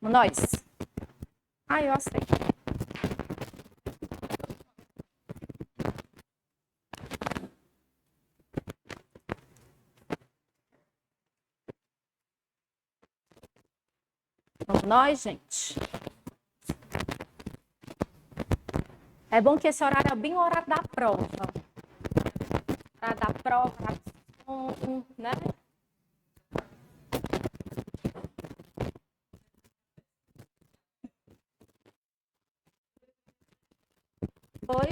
Nós. Ah, eu sei. Vamos nós, gente. É bom que esse horário é bem o horário da prova. Horário da prova, horário do né? Foi.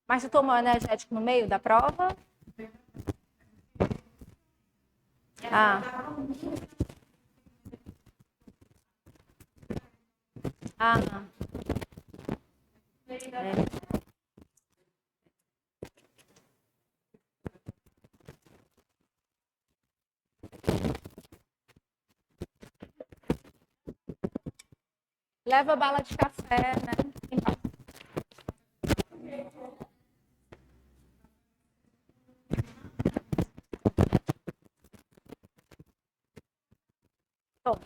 Mas tu tomou energético no meio da prova? Ah. Ah. É. Leva bala de café, né? Toma.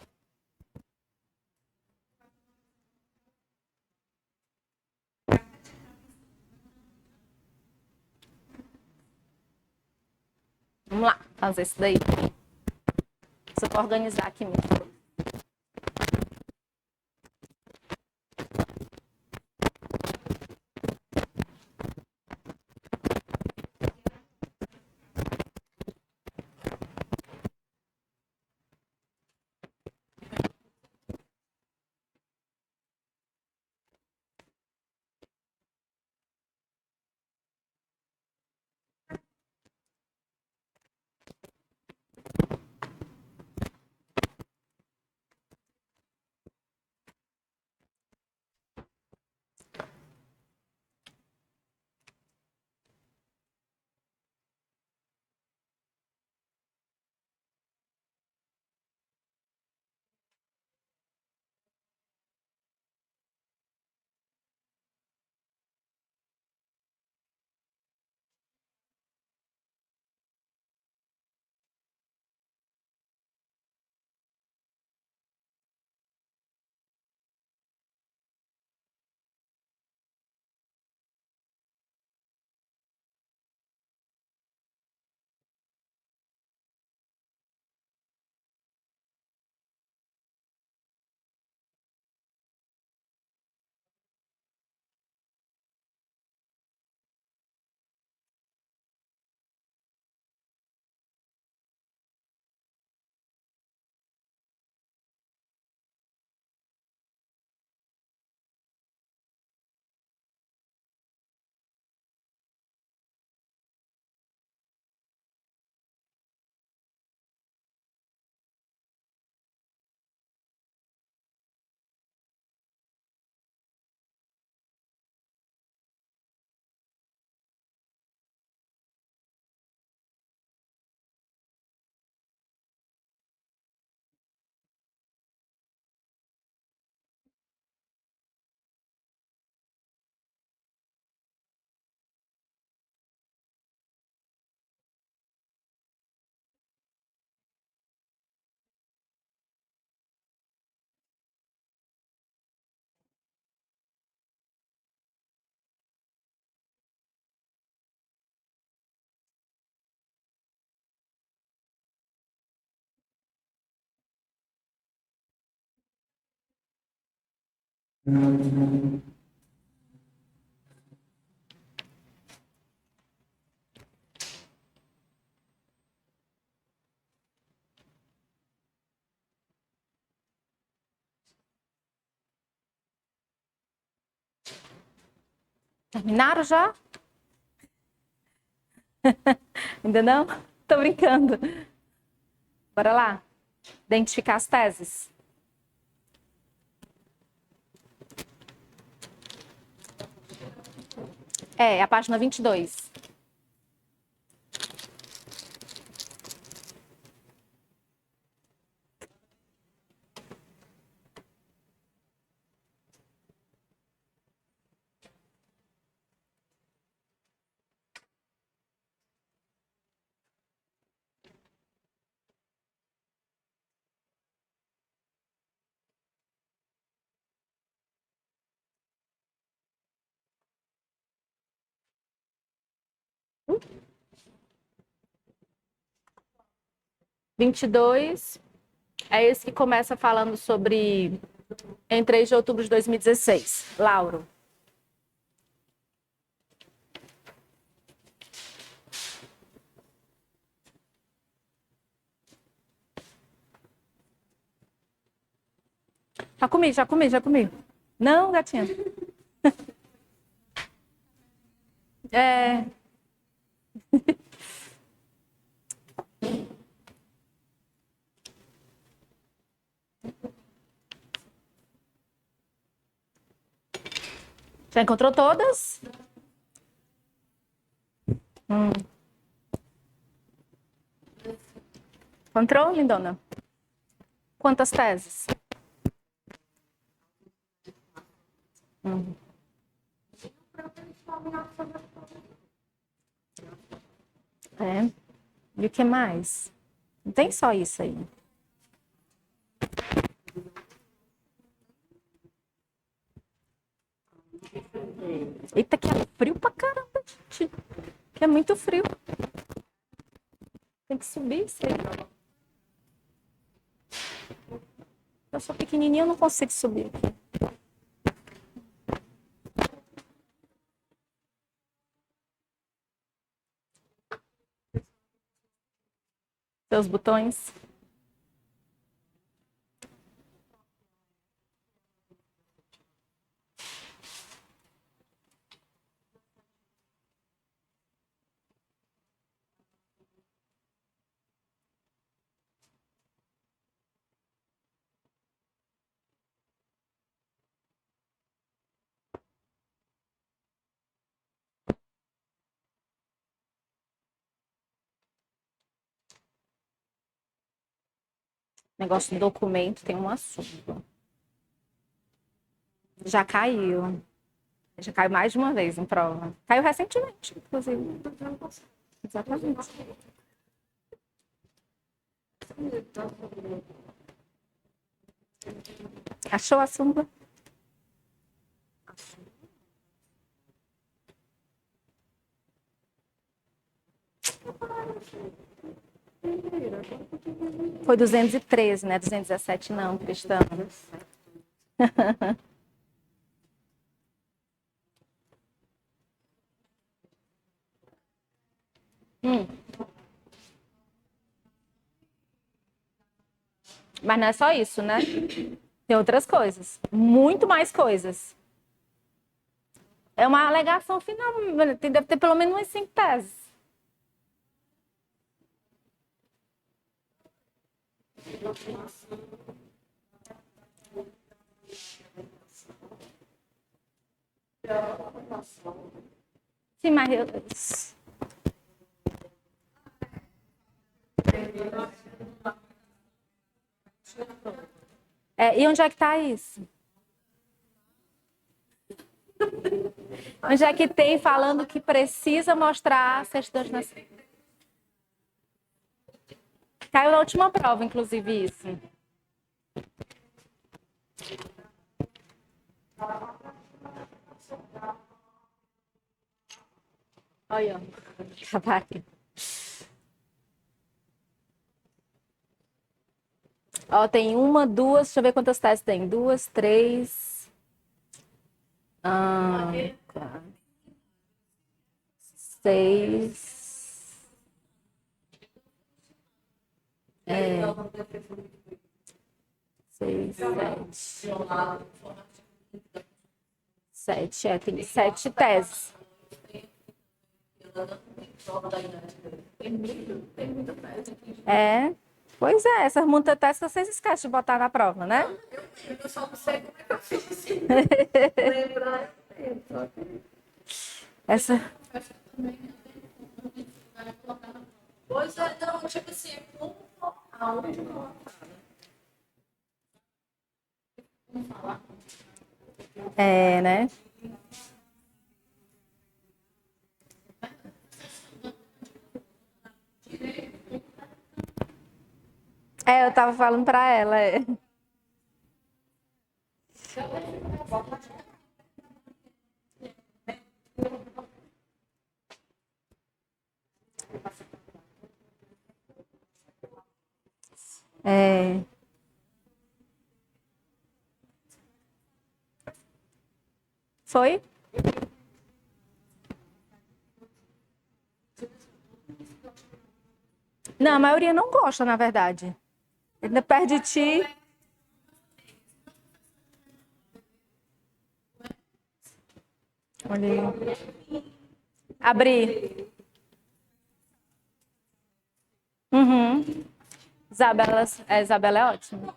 Vamos lá, fazer isso daí. Só para organizar aqui mesmo. Terminaram já? Ainda não? Tô brincando. Bora lá. Identificar as teses. É a página 22. 22 é esse que começa falando sobre em 3 de outubro de 2016. Lauro. Já comi, já comi, já comi. Não, gatinha. É. Já encontrou todas? Encontrou, lindona? Quantas teses? É. E o que mais? Não tem só isso aí. Eita, que é frio pra caramba, gente. Que é muito frio. Tem que subir isso aí. Eu sou pequenininha, eu não consigo subir aqui. Seus botões. Negócio do documento tem um assunto. Já caiu. Já caiu mais de uma vez em prova. Caiu recentemente, inclusive. Exatamente. Achou a súmula? Foi 213, né? 217 não, cristão. Mas não é só isso, né? Tem outras coisas. Muito mais coisas. É uma alegação final. Deve ter pelo menos umas 5 teses. Sim, mas e onde é que está isso? Onde é que tem falando que precisa mostrar a certidão de nascimento? Caiu na última prova, inclusive, isso. Olha, trabalho. Ó, tem uma, duas, deixa eu ver quantas teses tem. Duas, três. Quatro, seis. Seis, sete. Sete, tem 7 teses. É. Pois é, essas muitas teses vocês esquecem de botar na prova, né? Eu só não sei como é que eu fiz. Lembrar. Essa. Pois é, não, tipo assim, como a última. É, né? Eu tava falando pra ela. É... Foi? Não, a maioria não gosta, na verdade. Ainda perto de ti. Olha aí. Abrir. Uhum. Isabela é ótima.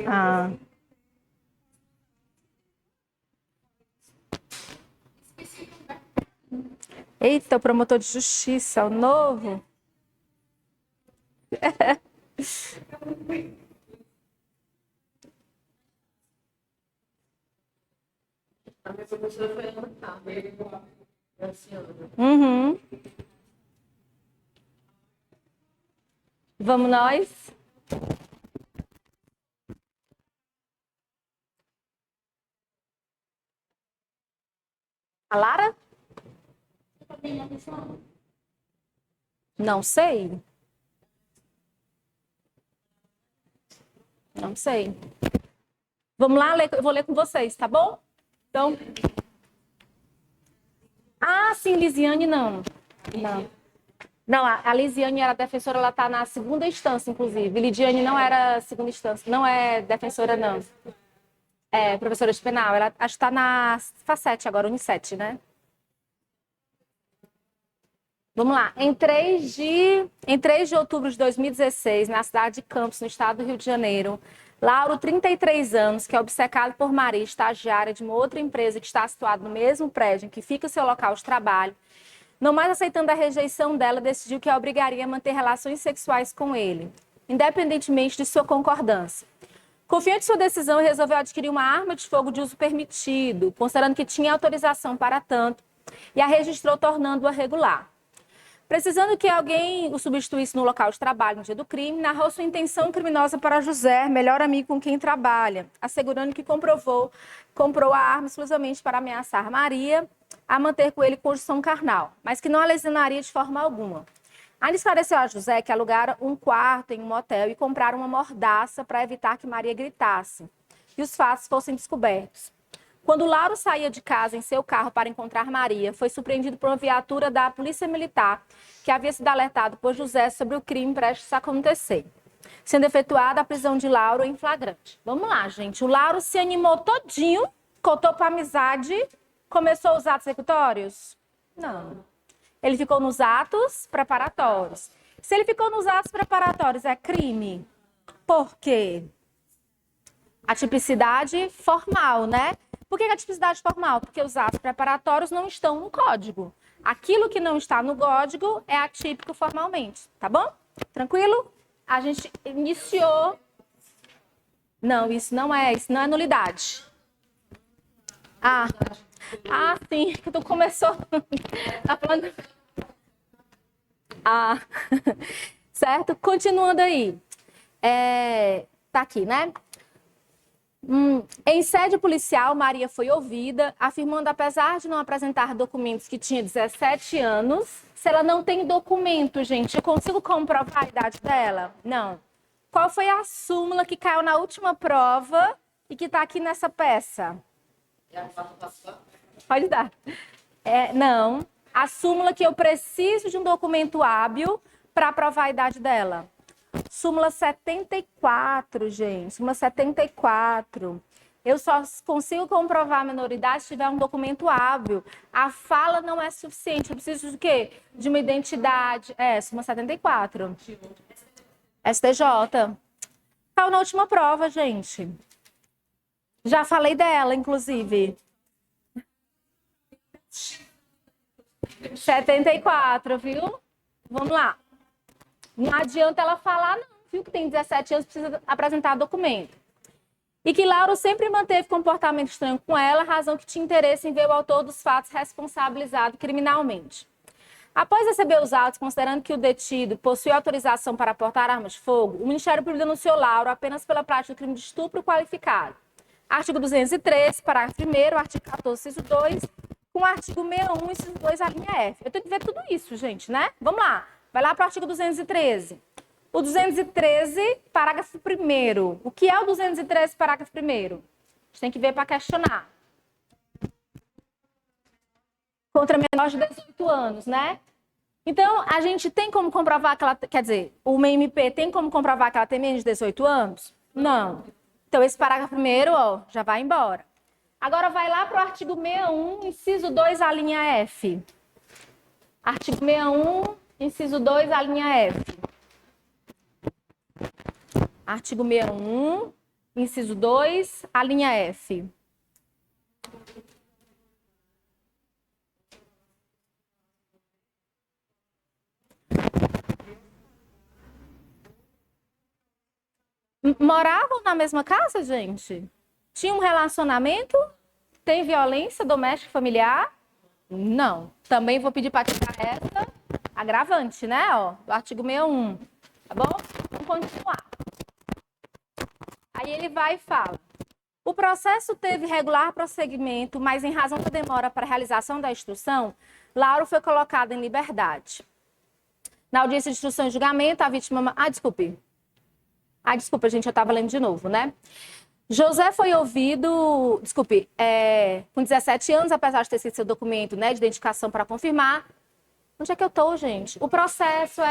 Ah. Eita, o promotor de justiça, o novo. A minha professora foi ano passado, esse ano. Uhum. Vamos nós? A Lara? Não sei. Não sei. Vamos lá, eu vou ler com vocês, tá bom? Então. Ah, sim, Lisiane não. Não. Não, a Lisiane era defensora, ela está na segunda instância, inclusive. Lidiane não era segunda instância, não é defensora, não. É professora de penal. Ela acho que está na Facete agora, Unicet, né? Vamos lá. Em 3 de outubro de 2016, na cidade de Campos, no estado do Rio de Janeiro, Lauro, 33 anos, que é obcecado por Maria, estagiária de uma outra empresa que está situada no mesmo prédio em que fica o seu local de trabalho, não mais aceitando a rejeição dela, decidiu que a obrigaria a manter relações sexuais com ele, independentemente de sua concordância. Confiante em sua decisão, resolveu adquirir uma arma de fogo de uso permitido, considerando que tinha autorização para tanto, e a registrou, tornando-a regular. Precisando que alguém o substituísse no local de trabalho no dia do crime, narrou sua intenção criminosa para José, melhor amigo com quem trabalha, assegurando que comprou a arma exclusivamente para ameaçar Maria a manter com ele conjunção carnal, mas que não a lesionaria de forma alguma. Ainda esclareceu a José que alugara um quarto em um motel e compraram uma mordaça para evitar que Maria gritasse e os fatos fossem descobertos. Quando Lauro saía de casa em seu carro para encontrar Maria, foi surpreendido por uma viatura da Polícia Militar que havia sido alertado por José sobre o crime prestes a acontecer, sendo efetuada a prisão de Lauro em flagrante. Vamos lá, gente. O Lauro se animou todinho, contou para amizade, começou os atos executórios? Não. Ele ficou nos atos preparatórios. Se ele ficou nos atos preparatórios, é crime? Por quê? A tipicidade formal, né? Por que a tipicidade formal? Porque os atos preparatórios não estão no código. Aquilo que não está no código é atípico formalmente, tá bom? Tranquilo? A gente iniciou... Não, isso não é nulidade. Sim, que tu começou... Tá falando... Certo? Continuando aí. Tá aqui, né? Em sede policial, Maria foi ouvida, afirmando, apesar de não apresentar documentos, que tinha 17 anos. Se ela não tem documento, gente, eu consigo comprovar a idade dela? Não. Qual foi a súmula que caiu na última prova e que está aqui nessa peça? Pode dar. Não. A súmula que eu preciso de um documento hábil para provar a idade dela. Súmula 74, gente. Súmula 74. Eu só consigo comprovar a minoridade se tiver um documento hábil. A fala não é suficiente. Eu preciso de quê? De uma identidade. Súmula 74. STJ. Caiu na última prova, gente. Já falei dela, inclusive. 74, viu? Vamos lá. Não adianta ela falar, não, viu? Que tem 17 anos, precisa apresentar documento. E que Lauro sempre manteve comportamento estranho com ela, razão que tinha interesse em ver o autor dos fatos responsabilizado criminalmente. Após receber os autos, considerando que o detido possui autorização para portar armas de fogo, o Ministério Público denunciou Lauro apenas pela prática do crime de estupro qualificado. Artigo 203, parágrafo 1º, artigo 14, inciso 2, com o artigo 61, inciso 2, a linha F. Eu tenho que ver tudo isso, gente, né? Vamos lá. Vai lá para o artigo 213. O 213, parágrafo 1º. O que é o 213, parágrafo 1º? A gente tem que ver para questionar. Contra menores de 18 anos, né? Então, a gente tem como comprovar que ela... Quer dizer, o MP tem como comprovar que ela tem menos de 18 anos? Não. Então, esse parágrafo 1º, ó, já vai embora. Agora, vai lá para o artigo 61, inciso 2, a linha F. Artigo 61, inciso 2, a linha F. Artigo 61, inciso 2, a linha F. Moravam na mesma casa, gente? Tinha um relacionamento? Tem violência doméstica e familiar? Não. Também vou pedir para tirar essa agravante, né? Ó, do artigo 61. Tá bom? Vamos continuar. Aí ele vai e fala. O processo teve regular prosseguimento, mas em razão da demora para a realização da instrução, Lauro foi colocado em liberdade. Na audiência de instrução e julgamento, a vítima... Desculpa, gente, eu estava lendo de novo, né? José foi ouvido, com 17 anos, apesar de ter sido seu documento, né, de identificação para confirmar. Onde é que eu estou, gente? O processo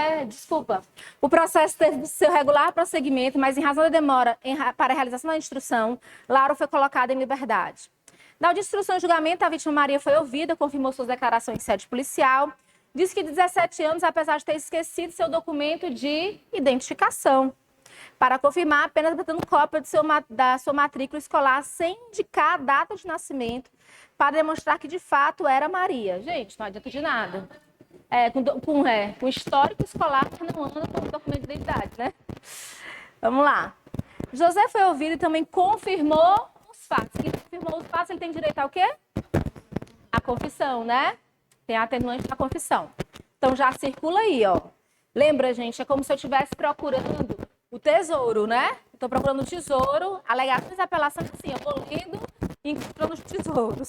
O processo teve seu regular prosseguimento, mas em razão da demora para a realização da instrução, Lauro foi colocado em liberdade. Na audiência de instrução e julgamento, a vítima Maria foi ouvida, confirmou suas declarações em sede policial, disse que de 17 anos, apesar de ter esquecido seu documento de identificação, para confirmar, apenas apresentando cópia da sua matrícula escolar sem indicar a data de nascimento, para demonstrar que de fato era Maria. Gente, não adianta de nada. Com histórico escolar que não anda com documento de identidade, né? Vamos lá. José foi ouvido e também confirmou os fatos. Quem confirmou os fatos, ele tem direito ao quê? A confissão, né? Tem a atenuante da confissão. Então já circula aí, ó. Lembra, gente, é como se eu estivesse procurando o tesouro, né? Estou procurando o tesouro, alegações e apelações, assim, eu vou lendo e encontrando os tesouros.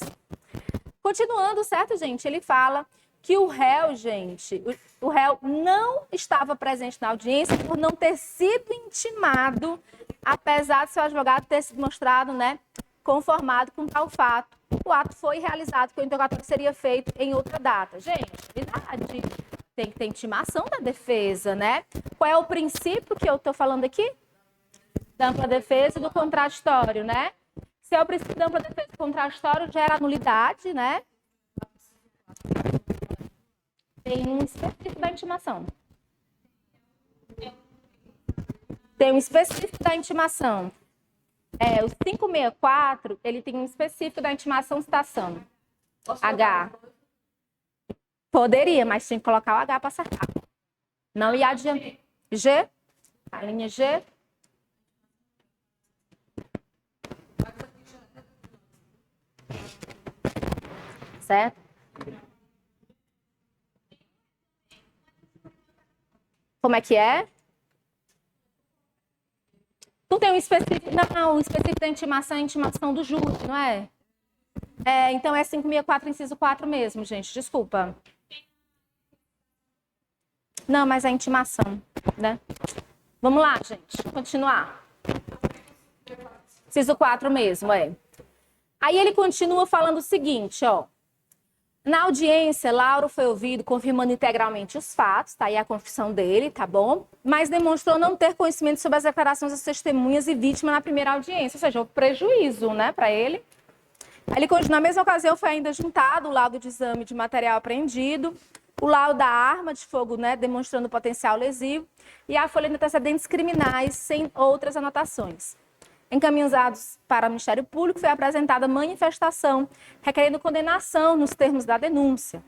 Continuando, certo, gente? Ele fala que o réu, gente, o réu não estava presente na audiência por não ter sido intimado, apesar de seu advogado ter se mostrado, né, conformado com tal fato. O ato foi realizado, porque o interrogatório seria feito em outra data. Gente, verdade. Tem que ter intimação da defesa, né? Qual é o princípio que eu estou falando aqui? Da ampla defesa e do contraditório, né? Se é o princípio da ampla defesa e do contraditório, gera nulidade, né? Tem um específico da intimação. Tem um específico da intimação. O 564, ele tem um específico da intimação citação. H. Poderia, mas tinha que colocar o H para acertar. Não ia adiantar. G. A linha G. Certo? Como é que é? Não tem um específico. Não, o específico da intimação é a intimação do júri, não é? Então é 564, inciso 4 mesmo, gente. Desculpa. Não, mas é intimação, né? Vamos lá, gente. Continuar. Inciso 4 mesmo, é. Aí ele continua falando o seguinte, ó. Na audiência, Lauro foi ouvido confirmando integralmente os fatos, tá aí a confissão dele, tá bom? Mas demonstrou não ter conhecimento sobre as declarações das testemunhas e vítimas na primeira audiência, ou seja, o prejuízo, né, para ele. Aí ele continua, na mesma ocasião foi ainda juntado o laudo de exame de material apreendido, o laudo da arma de fogo, né, demonstrando potencial lesivo, e a folha de antecedentes criminais, sem outras anotações. Encaminhados para o Ministério Público, foi apresentada manifestação, requerendo condenação nos termos da denúncia.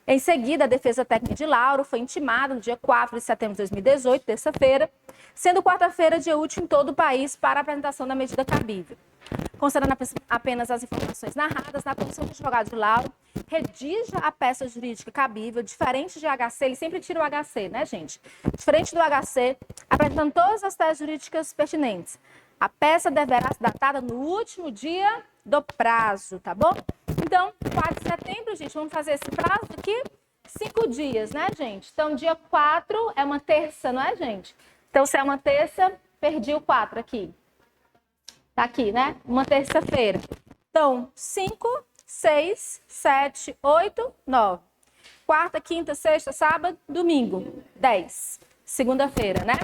Em seguida, a defesa técnica de Lauro foi intimada no dia 4 de setembro de 2018, terça-feira, sendo quarta-feira dia útil em todo o país para a apresentação da medida cabível. Considerando apenas as informações narradas, na comissão de advogados de Lauro, redija a peça jurídica cabível, diferente de HC, ele sempre tira o HC, né, gente? Diferente do HC, apresentando todas as teses jurídicas pertinentes. A peça deverá ser datada no último dia do prazo, tá bom? Então, 4 de setembro, gente, vamos fazer esse prazo aqui. 5 dias, né, gente? Então, dia 4 é uma terça, não é, gente? Então, se é uma terça, perdi o 4 aqui. Tá aqui, né? Uma terça-feira. Então, 5, 6, 7, 8, 9. Quarta, quinta, sexta, sábado, domingo. 10. Segunda-feira, né?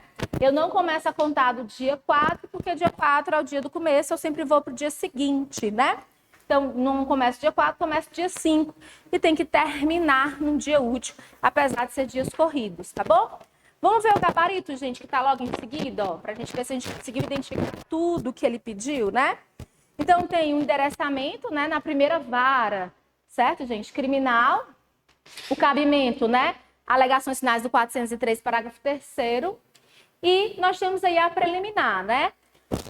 Eu não começo a contar do dia 4, porque dia 4 é o dia do começo, eu sempre vou pro dia seguinte, né? Então, não começo dia 4, começo dia 5. E tem que terminar num dia útil, apesar de ser dias corridos, tá bom? Vamos ver o gabarito, gente, que tá logo em seguida, ó, pra gente ver se a gente conseguiu identificar tudo que ele pediu, né? Então, tem o endereçamento, né, na primeira vara, certo, gente? Criminal, o cabimento, né? Alegações finais do 403, parágrafo 3º. E nós temos aí a preliminar, né?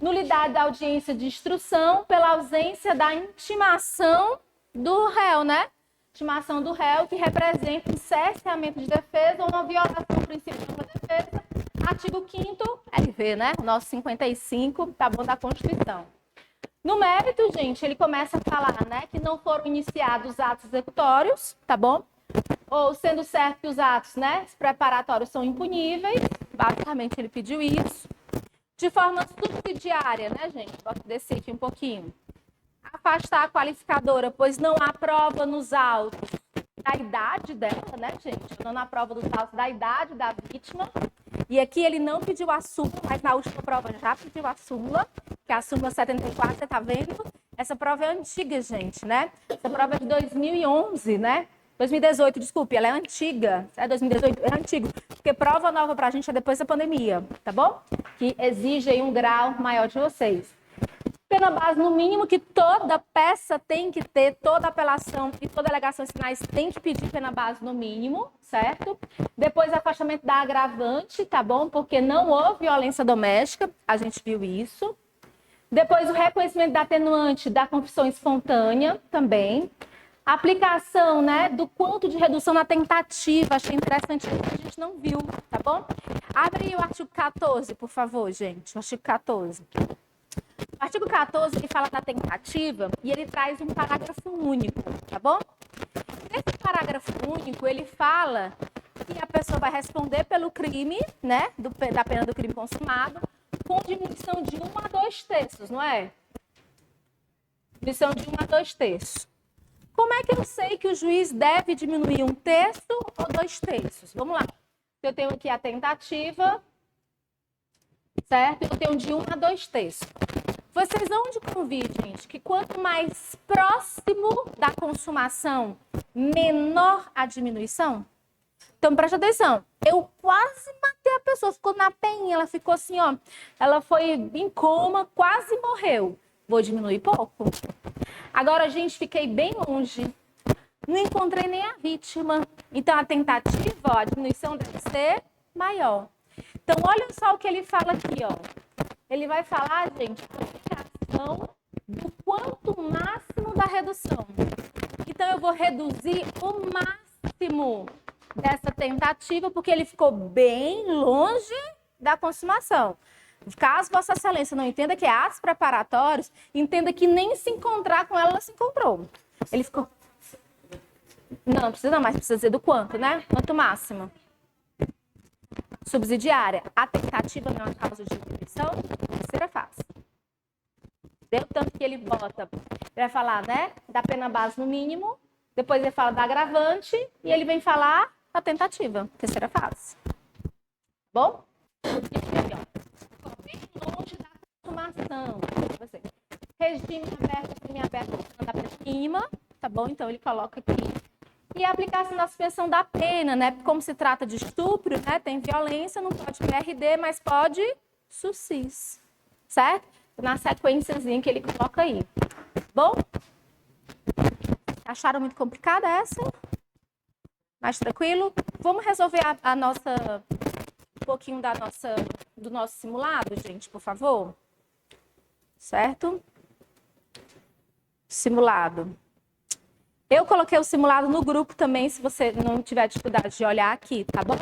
Nulidade da audiência de instrução pela ausência da intimação do réu, né? Intimação do réu que representa um cerceamento de defesa ou uma violação do princípio da defesa. Artigo 5º, LV, né? O nosso 55, tá bom, da Constituição. No mérito, gente, ele começa a falar, né, que não foram iniciados atos executórios, tá bom? Ou sendo certo que os atos, né, preparatórios são impuníveis, basicamente ele pediu isso. De forma subsidiária, né, gente? Vou descer aqui um pouquinho. Afastar a qualificadora, pois não há prova nos autos da idade dela, né, gente? Não há prova dos autos da idade da vítima. E aqui ele não pediu a súmula, mas na última prova já pediu a súmula, que é a súmula 74, você tá vendo? Essa prova é antiga, gente, né? Essa prova é de 2011, né? 2018, desculpe, ela é antiga. É 2018, é antigo. Porque prova nova pra gente é depois da pandemia, tá bom? Que exige aí um grau maior de vocês. Pena base no mínimo que toda peça tem que ter, toda apelação e toda alegação finais tem que pedir pena base no mínimo, certo? Depois afastamento da agravante, tá bom? Porque não houve violência doméstica, a gente viu isso. Depois o reconhecimento da atenuante da confissão espontânea também. Aplicação, né, do quanto de redução na tentativa, achei interessante que a gente não viu, tá bom? Abre aí o artigo 14, por favor, gente, o artigo 14. O artigo 14, ele fala da tentativa e ele traz um parágrafo único, tá bom? Nesse parágrafo único, ele fala que a pessoa vai responder pelo crime, né, da pena do crime consumado, com diminuição de 1 a 2 terços, não é? Diminuição de 1 a 2 terços. Como é que eu sei que o juiz deve diminuir 1 terço ou 2 terços? Vamos lá. Eu tenho aqui a tentativa, certo? Eu tenho de 1 a 2 terços. Vocês vão de convite, gente, que quanto mais próximo da consumação, menor a diminuição? Então, presta atenção. Eu quase matei a pessoa, ficou na penha, ela ficou assim, ó. Ela foi em coma, quase morreu. Vou diminuir pouco. Agora, gente, fiquei bem longe. Não encontrei nem a vítima. Então, a tentativa, ó, a diminuição deve ser maior. Então, olha só o que ele fala aqui, ó. Ele vai falar, gente, a aplicação do quanto máximo da redução. Então, eu vou reduzir o máximo dessa tentativa, porque ele ficou bem longe da consumação. Caso Vossa Excelência não entenda que é atos preparatórios, entenda que nem se encontrar com ela se encontrou. Ele ficou... Não precisa não, mas precisa dizer do quanto, né? Quanto máximo. Subsidiária. A tentativa não é uma causa de diminuição, terceira fase. Deu tanto que ele bota, ele vai falar, né, da pena base no mínimo, depois ele fala da agravante e ele vem falar da tentativa, terceira fase. Bom? Bem longe da consumação. Regime aberto, crime aberto, anda para cima, tá bom? Então ele coloca aqui. E a aplicação da suspensão da pena, né? Como se trata de estupro, né? Tem violência, não pode PRD, mas pode SUSIS, certo? Na sequenciazinha que ele coloca aí. Bom? Acharam muito complicada essa? Mais tranquilo? Vamos resolver a nossa... um pouquinho do nosso simulado, gente, por favor? Certo? Simulado. Eu coloquei o simulado no grupo também, se você não tiver dificuldade de olhar aqui, tá bom?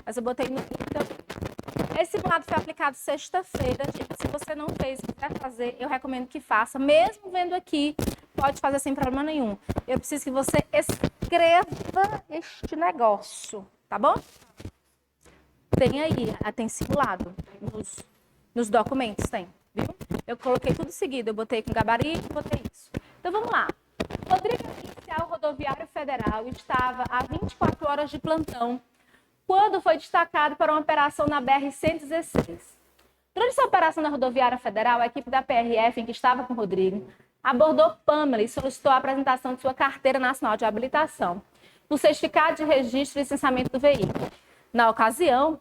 Mas eu botei no grupo também. Esse simulado foi aplicado sexta-feira, gente. Se você não fez e quiser fazer, eu recomendo que faça, mesmo vendo aqui, pode fazer sem problema nenhum. Eu preciso que você escreva este negócio, tá bom? Tem aí, tem simulado nos documentos, tem, viu? Eu coloquei tudo seguido, eu botei com gabarito, botei isso. Então, vamos lá. Rodrigo, policial rodoviário federal, estava há 24 horas de plantão, quando foi destacado para uma operação na BR-116. Durante essa operação na rodoviária federal, a equipe da PRF, em que estava com o Rodrigo, abordou Pamela e solicitou a apresentação de sua carteira nacional de habilitação, no certificado de registro e licenciamento do veículo. Na ocasião,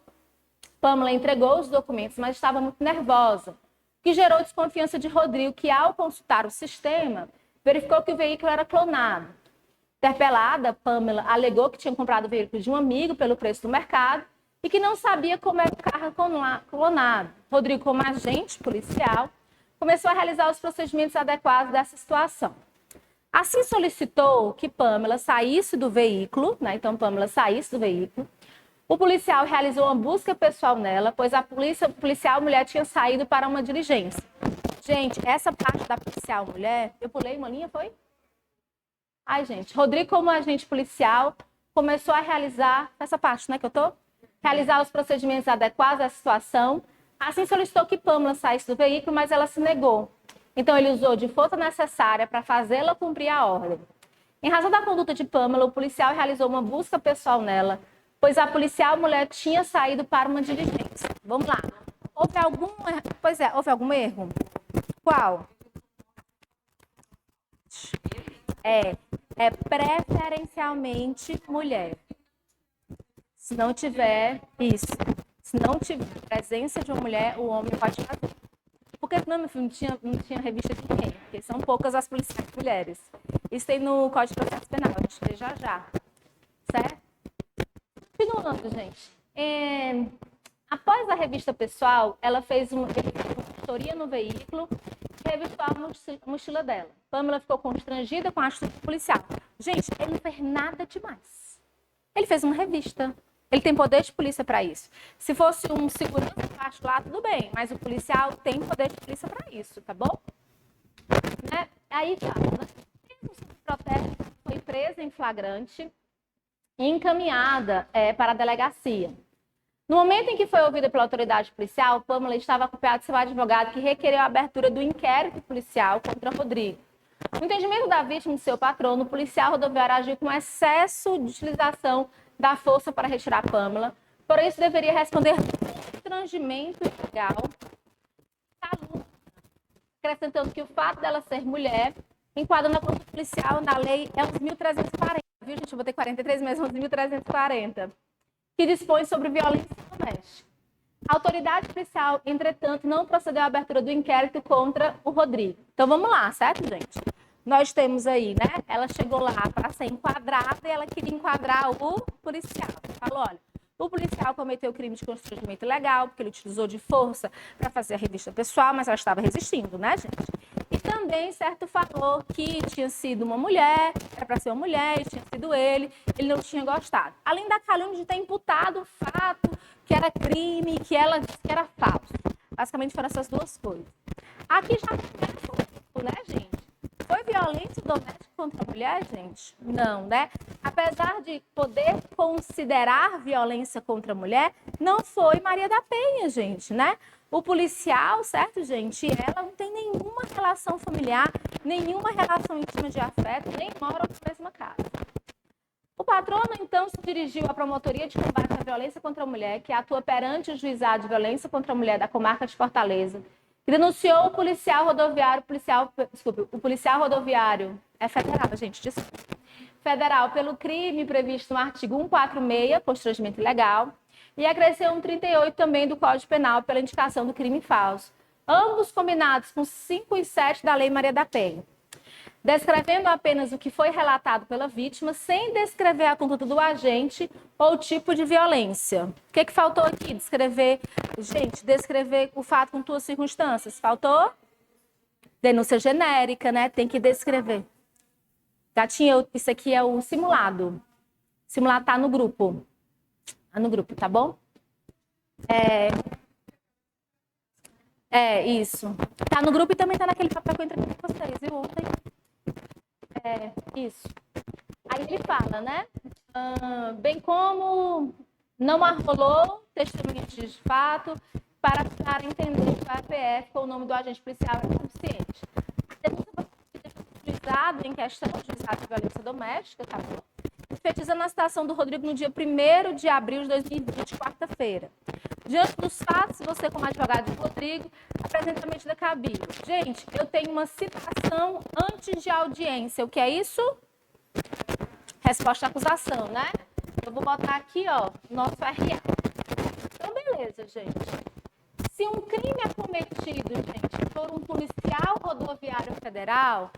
Pamela entregou os documentos, mas estava muito nervosa, o que gerou desconfiança de Rodrigo, que ao consultar o sistema, verificou que o veículo era clonado. Interpelada, Pamela alegou que tinha comprado o veículo de um amigo pelo preço do mercado e que não sabia como era o carro clonado. Rodrigo, como agente policial, começou a realizar os procedimentos adequados dessa situação. Assim solicitou que Pamela saísse do veículo, né? Então Pamela saísse do veículo. O policial realizou uma busca pessoal nela, pois a policial mulher tinha saído para uma diligência. Gente, essa parte da policial mulher, eu pulei uma linha, foi? Ai, gente, Rodrigo, como agente policial, começou a realizar essa parte, né, que eu tô? Realizar os procedimentos adequados à situação. Assim solicitou que Pamela saísse do veículo, mas ela se negou. Então, ele usou de força necessária para fazê-la cumprir a ordem. Em razão da conduta de Pamela, o policial realizou uma busca pessoal nela, pois a policial mulher tinha saído para uma diligência. Vamos lá. Houve algum erro? Qual? É preferencialmente mulher. Se não tiver isso, se não tiver presença de uma mulher, o homem pode fazer. Porque não tinha revista de ninguém, porque são poucas as policiais mulheres. Isso tem no Código de Processo Penal, a gente vê já já. Certo? Continuando, gente. Após a revista pessoal, ela fez uma vistoria no veículo e revistou a mochila dela. Pamela ficou constrangida com a atitude policial. Gente, ele não fez nada demais. Ele fez uma revista. Ele tem poder de polícia para isso. Se fosse um segurança particular, tudo bem, mas o policial tem poder de polícia para isso, tá bom? Né? Aí tá. O protesto foi presa em flagrante e encaminhada para a delegacia. No momento em que foi ouvida pela autoridade policial, Pamela estava acompanhada de seu advogado, que requereu a abertura do inquérito policial contra Rodrigo. No entendimento da vítima e de seu patrono, o policial rodoviário agiu com excesso de utilização da força para retirar Pamela. Por isso, deveria responder constrangimento ilegal, calúnia, acrescentando que o fato dela ser mulher, enquadrando a conduta policial na lei, é uns 1.340, viu, gente? Eu botei 43, mas 11.340, que dispõe sobre violência doméstica. A autoridade policial, entretanto, não procedeu à abertura do inquérito contra o Rodrigo. Então, vamos lá, certo, gente? Nós temos aí, né? Ela chegou lá para ser enquadrada e ela queria enquadrar o policial. Falou, olha, o policial cometeu crime de constrangimento ilegal, porque ele utilizou de força para fazer a revista pessoal, mas ela estava resistindo, né, gente? E também, certo, falou que tinha sido uma mulher, era para ser uma mulher, e tinha sido ele não tinha gostado. Além da calúnia de ter imputado o fato que era crime, que ela disse que era falso. Basicamente foram essas duas coisas. Aqui já começa, né, gente? Foi violência doméstica contra a mulher, gente? Não, né? Apesar de poder considerar violência contra a mulher, não foi Maria da Penha, gente, né? O policial, certo, gente? Ela não tem nenhuma relação familiar, nenhuma relação íntima de afeto, nem moram na mesma casa. O patrono, então, se dirigiu à Promotoria de Combate à Violência contra a Mulher, que atua perante o Juizado de Violência contra a Mulher da Comarca de Fortaleza, que denunciou o policial rodoviário, o policial rodoviário, federal, gente, desculpa, federal, pelo crime previsto no artigo 146, constrangimento ilegal, e acresceu 138 também do Código Penal pela indicação do crime falso, ambos combinados com 5 e 7 da Lei Maria da Penha, descrevendo apenas o que foi relatado pela vítima, sem descrever a conduta do agente ou tipo de violência. O que faltou aqui? Descrever o fato com suas circunstâncias. Faltou? Denúncia genérica, né? Tem que descrever. Gatinha, isso aqui é o simulado. O simulado tá no grupo. Tá no grupo, tá bom? Isso. Tá no grupo e também tá naquele papel que eu entreguei com vocês, viu? Ontem. Isso. Aí ele fala, né? Bem como não arrolou testemunhas de fato para dar a entender que o APF, com o nome do agente policial, é suficiente. A denúncia foi juizado em questão, juizado de violência doméstica, tá bom? Efetizando a citação do Rodrigo no dia 1º de abril de 2020, quarta-feira. Diante dos fatos, você, como advogado de Rodrigo, apresenta a medida cabível. Gente, eu tenho uma citação antes de audiência. O que é isso? Resposta à acusação, né? Eu vou botar aqui, ó, nosso RA. Então, beleza, gente. Se um crime é cometido, gente, por um policial rodoviário federal,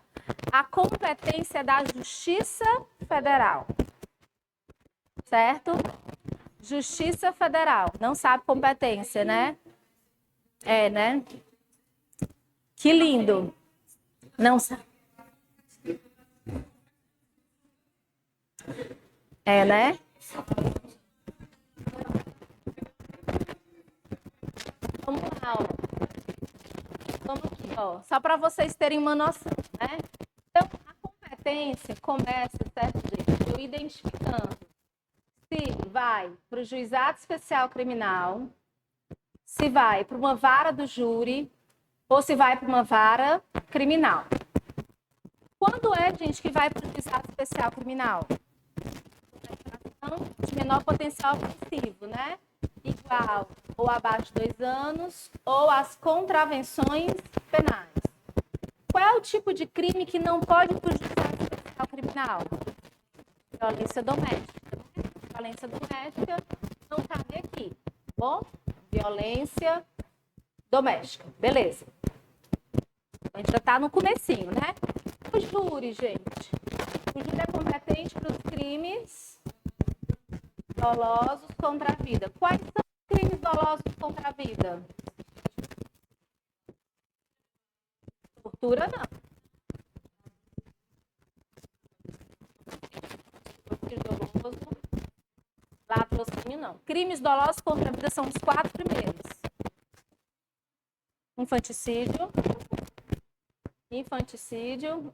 a competência é da Justiça Federal. Certo? Justiça Federal. Não sabe competência, né? É, né? Que lindo. Não sabe. É, né? Vamos lá, ó. Vamos aqui, ó. Só para vocês terem uma noção, né? Então, a competência começa, certo, gente? Eu identificando se vai para o juizado especial criminal, se vai para uma vara do júri ou se vai para uma vara criminal. Quando é, gente, que vai para o juizado especial criminal? De menor potencial ofensivo, né? Igual ou abaixo de 2 anos, ou as contravenções penais. Qual é o tipo de crime que não pode ir para o juizado especial criminal? Violência doméstica. Violência doméstica não cabe aqui, tá bom? Violência doméstica. Beleza. A gente já está no comecinho, né? O júri, gente. O júri é competente para os crimes dolosos contra a vida. Quais são os crimes dolosos contra a vida? Tortura, não. Doloso. Latrocínio, não. Crimes dolosos contra a vida são os 4 primeiros. Infanticídio,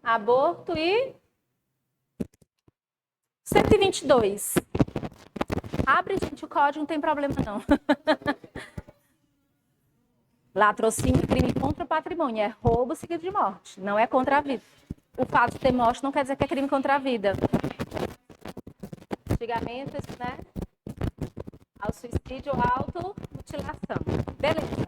aborto e 122. Abre, gente, o código, não tem problema, não. Latrocínio, crime contra o patrimônio. É roubo seguido de morte. Não é contra a vida. O fato de ter morte não quer dizer que é crime contra a vida. Antigamente, né? Ao suicídio ou automutilação. Beleza.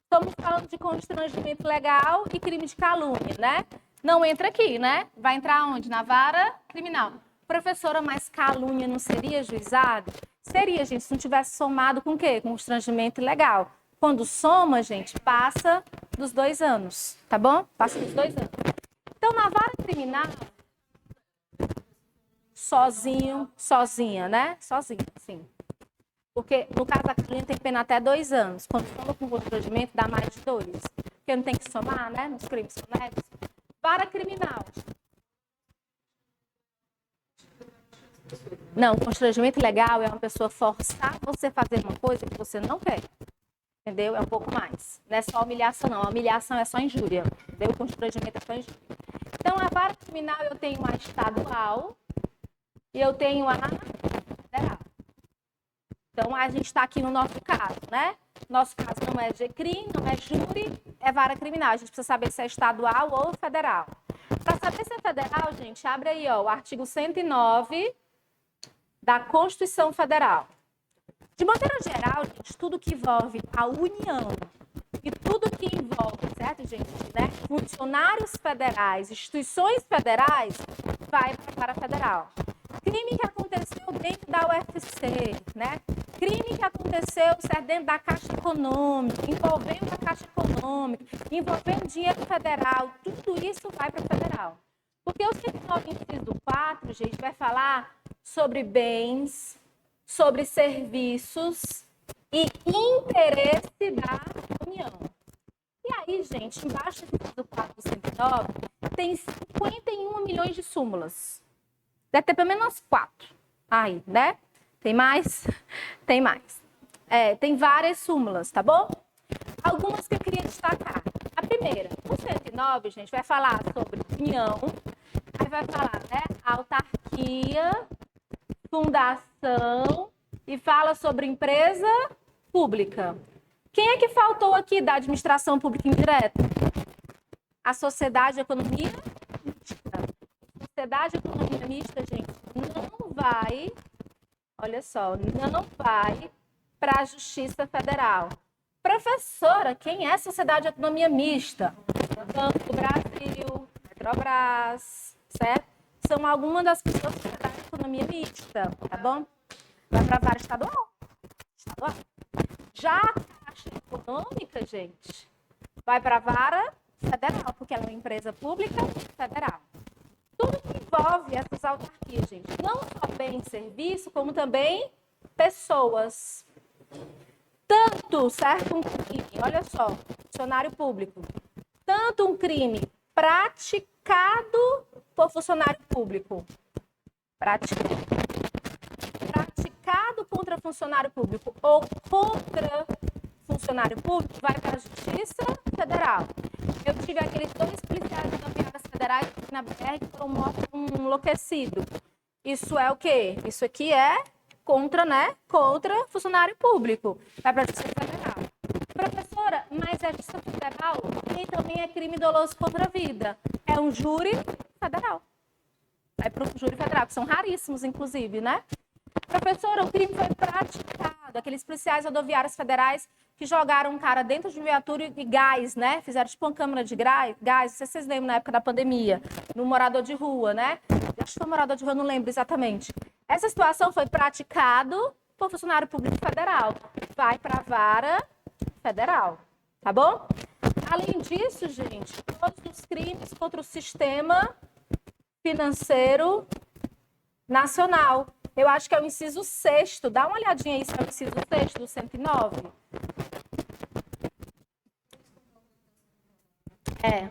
Estamos falando de constrangimento legal e crime de calúnia, né? Não entra aqui, né? Vai entrar onde? Na vara criminal. Professora, mas calúnia não seria juizado? Seria, gente, se não tivesse somado com o quê? Com constrangimento legal. Quando soma, gente, passa dos 2 anos, tá bom? Passa dos 2 anos. Então, na vara criminal, sozinha, né? Sozinha, sim. Porque, no caso da calúnia, tem pena até 2 anos. Quando soma com constrangimento, dá mais de 2. Porque não tem que somar, né? Nos crimes conexos. Vara criminal. Não, constrangimento legal é uma pessoa forçar você a fazer uma coisa que você não quer. Entendeu? É um pouco mais. Não é só humilhação, não. A humilhação é só injúria. Entendeu? O constrangimento é só injúria. Então, a vara criminal eu tenho a estadual e eu tenho a federal. Então, a gente está aqui no nosso caso, né? Nosso caso não é GCRIM, não é júri, é vara criminal. A gente precisa saber se é estadual ou federal. Para saber se é federal, gente, abre aí, ó, o artigo 109 da Constituição Federal. De maneira geral, gente, tudo que envolve a União e tudo que envolve, certo, gente, né, funcionários federais, instituições federais, vai para a federal. Crime que aconteceu dentro da UFC, né? Crime que aconteceu dentro da Caixa Econômica, envolvendo a Caixa Econômica, envolvendo dinheiro federal, tudo isso vai para o federal. Porque o 109, inciso 4, gente, vai falar sobre bens, sobre serviços e interesse da União. E aí, gente, embaixo do 4 do 109, tem 51 milhões de súmulas. Deve ter pelo menos umas 4 aí, né? Tem mais? Tem mais. Tem várias súmulas, tá bom? Algumas que eu queria destacar. A primeira, o 109, gente, vai falar sobre União, aí vai vai falar, né? Autarquia, fundação e fala sobre empresa pública. Quem é que faltou aqui da administração pública indireta? A sociedade economia mista. Sociedade economia mista, gente, não vai, olha só, não vai para a Justiça Federal. Professora, quem é Sociedade Economia Mista? Banco do Brasil, Petrobras, certo? São algumas das pessoas da Sociedade Economia Mista, tá bom? Vai para a vara estadual. Já a Caixa Econômica, gente, vai para a vara federal, porque ela é uma empresa pública federal. Tudo que envolve essas autarquias, gente, não só bem e serviço, como também pessoas. Tanto, certo, um crime, olha só, funcionário público, tanto um crime praticado por funcionário público, praticado contra funcionário público ou contra funcionário público, vai para a Justiça Federal. Eu tive aqueles 2 policiais rodoviários federais na BR que foram mortos enlouquecidos. Isso é o quê? Isso aqui é contra, né? Contra funcionário público. Vai para a Justiça Federal. Professora, mas a Justiça Federal e também é crime doloso contra a vida. É um júri federal. Vai para o júri federal, que são raríssimos, inclusive, né? Professora, o crime foi praticado. Aqueles policiais rodoviários federais que jogaram um cara dentro de um viatura e gás, né? Fizeram tipo uma câmara de gás. Não sei se vocês lembram na época da pandemia. No morador de rua, né? Acho que foi morador de rua, não lembro exatamente. Essa situação foi praticado por funcionário público federal. Vai para a vara federal, tá bom? Além disso, gente, todos os crimes contra o sistema financeiro nacional. Eu acho que é o inciso 6º. Dá uma olhadinha aí se é o inciso 6º do 109. É.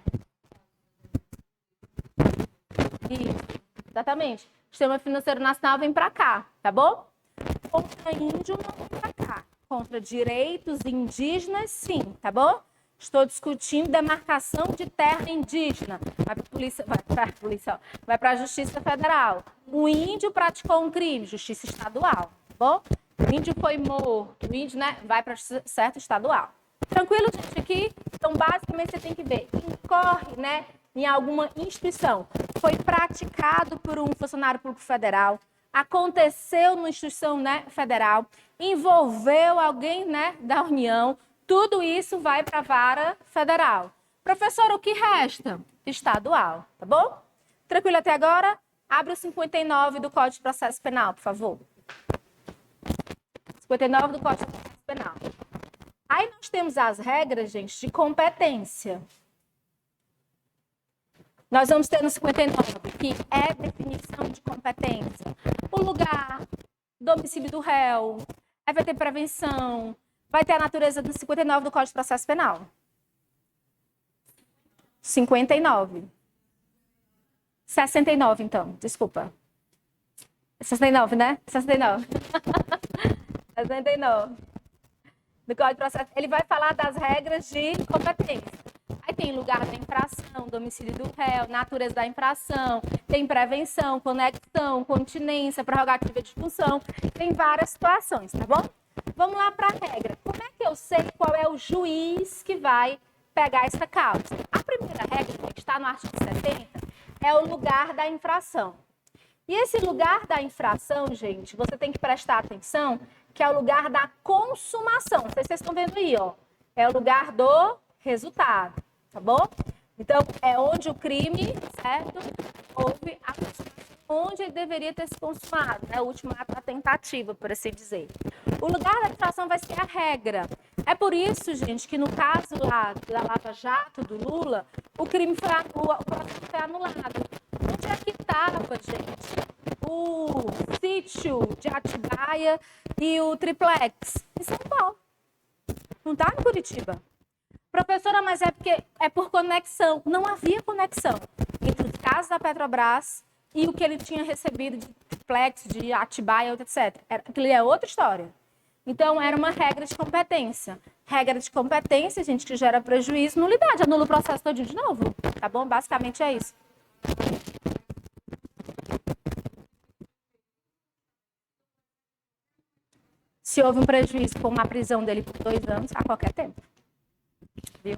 Isso, exatamente. O sistema financeiro nacional vem para cá, tá bom? Contra índio não vem para cá. Contra direitos indígenas, sim, tá bom? Estou discutindo demarcação de terra indígena. Vai para a Justiça Federal. O índio praticou um crime, Justiça Estadual, tá bom? O índio foi morto, o índio, né, vai para a Justiça certa estadual. Tranquilo, gente, aqui? Então, basicamente, você tem que ver. Incorre, né, em alguma instituição. Foi praticado por um funcionário público federal. Aconteceu numa instituição, né, federal. Envolveu alguém, né, da União. Tudo isso vai para a vara federal. Professora, o que resta? Estadual, tá bom? Tranquilo até agora? Abre o 59 do Código de Processo Penal, por favor. 59 do Código de Processo Penal. Aí nós temos as regras, gente, de competência. Nós vamos ter no 59, que é definição de competência. O lugar, domicílio do réu, aí vai ter prevenção, vai ter a natureza do 59 do Código de Processo Penal. 59. 69, então, desculpa. 69, né? 69. 69. Do Código de Processo. Ele vai falar das regras de competência. Aí tem lugar da infração, domicílio do réu, natureza da infração, tem prevenção, conexão, continência, prerrogativa de função, tem várias situações, tá bom? Vamos lá para a regra. Como é que eu sei qual é o juiz que vai pegar essa causa? A primeira regra, que está no artigo 70, é o lugar da infração. E esse lugar da infração, gente, você tem que prestar atenção, que é o lugar da consumação. Não sei se vocês estão vendo aí, ó. É o lugar do resultado, tá bom? Então, é onde o crime, certo? Houve a consumação, onde ele deveria ter se consumado, né? O último ato da tentativa, por assim dizer. O lugar da infração vai ser a regra. É por isso, gente, que no caso lá da Lava Jato, do Lula, o crime foi, o processo foi anulado. Onde é que estava, gente, o sítio de Atibaia e o triplex? Em São Paulo. Não está em Curitiba. Professora, mas é porque é por conexão. Não havia conexão entre os casos da Petrobras e o que ele tinha recebido de triplex, de Atibaia, etc. Aquilo é outra história. Então, era uma regra de competência. Regra de competência, gente, que gera prejuízo, nulidade. Anula o processo todo de novo. Tá bom? Basicamente é isso. se houve um prejuízo com a prisão dele por 2 anos, a qualquer tempo. Viu?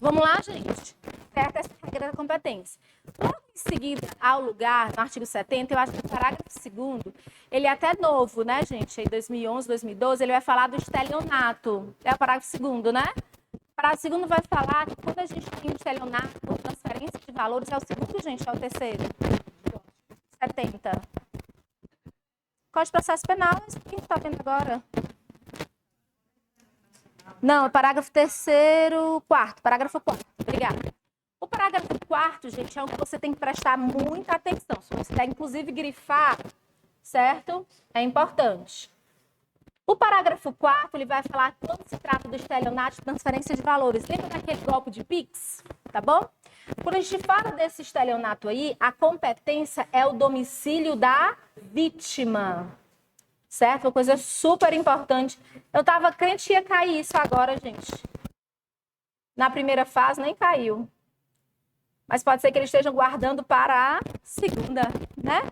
Vamos lá, gente. Certa essa regra da competência. Logo em seguida, ao lugar, no artigo 70, eu acho que o parágrafo 2º, ele é até novo, né, gente? Em 2011, 2012, ele vai falar do estelionato. É o parágrafo 2º, né? O parágrafo 2º vai falar que quando a gente tem estelionato por transferência de valores, é o segundo, gente, é o terceiro. 70. Código de Processo Penal, quem está vendo agora? Não, é parágrafo 3º, 4º, parágrafo 4º. Obrigada. O parágrafo 4º, gente, é o que você tem que prestar muita atenção. Se você quiser, inclusive, grifar, certo? É importante. O parágrafo 4º, ele vai falar quando se trata do estelionato de transferência de valores. Lembra daquele golpe de Pix? Tá bom? Quando a gente fala desse estelionato aí, a competência é o domicílio da vítima. Certo? Uma coisa super importante. Eu tava crente que ia cair isso agora, gente. Na primeira fase nem caiu. Mas pode ser que eles estejam guardando para a segunda, né?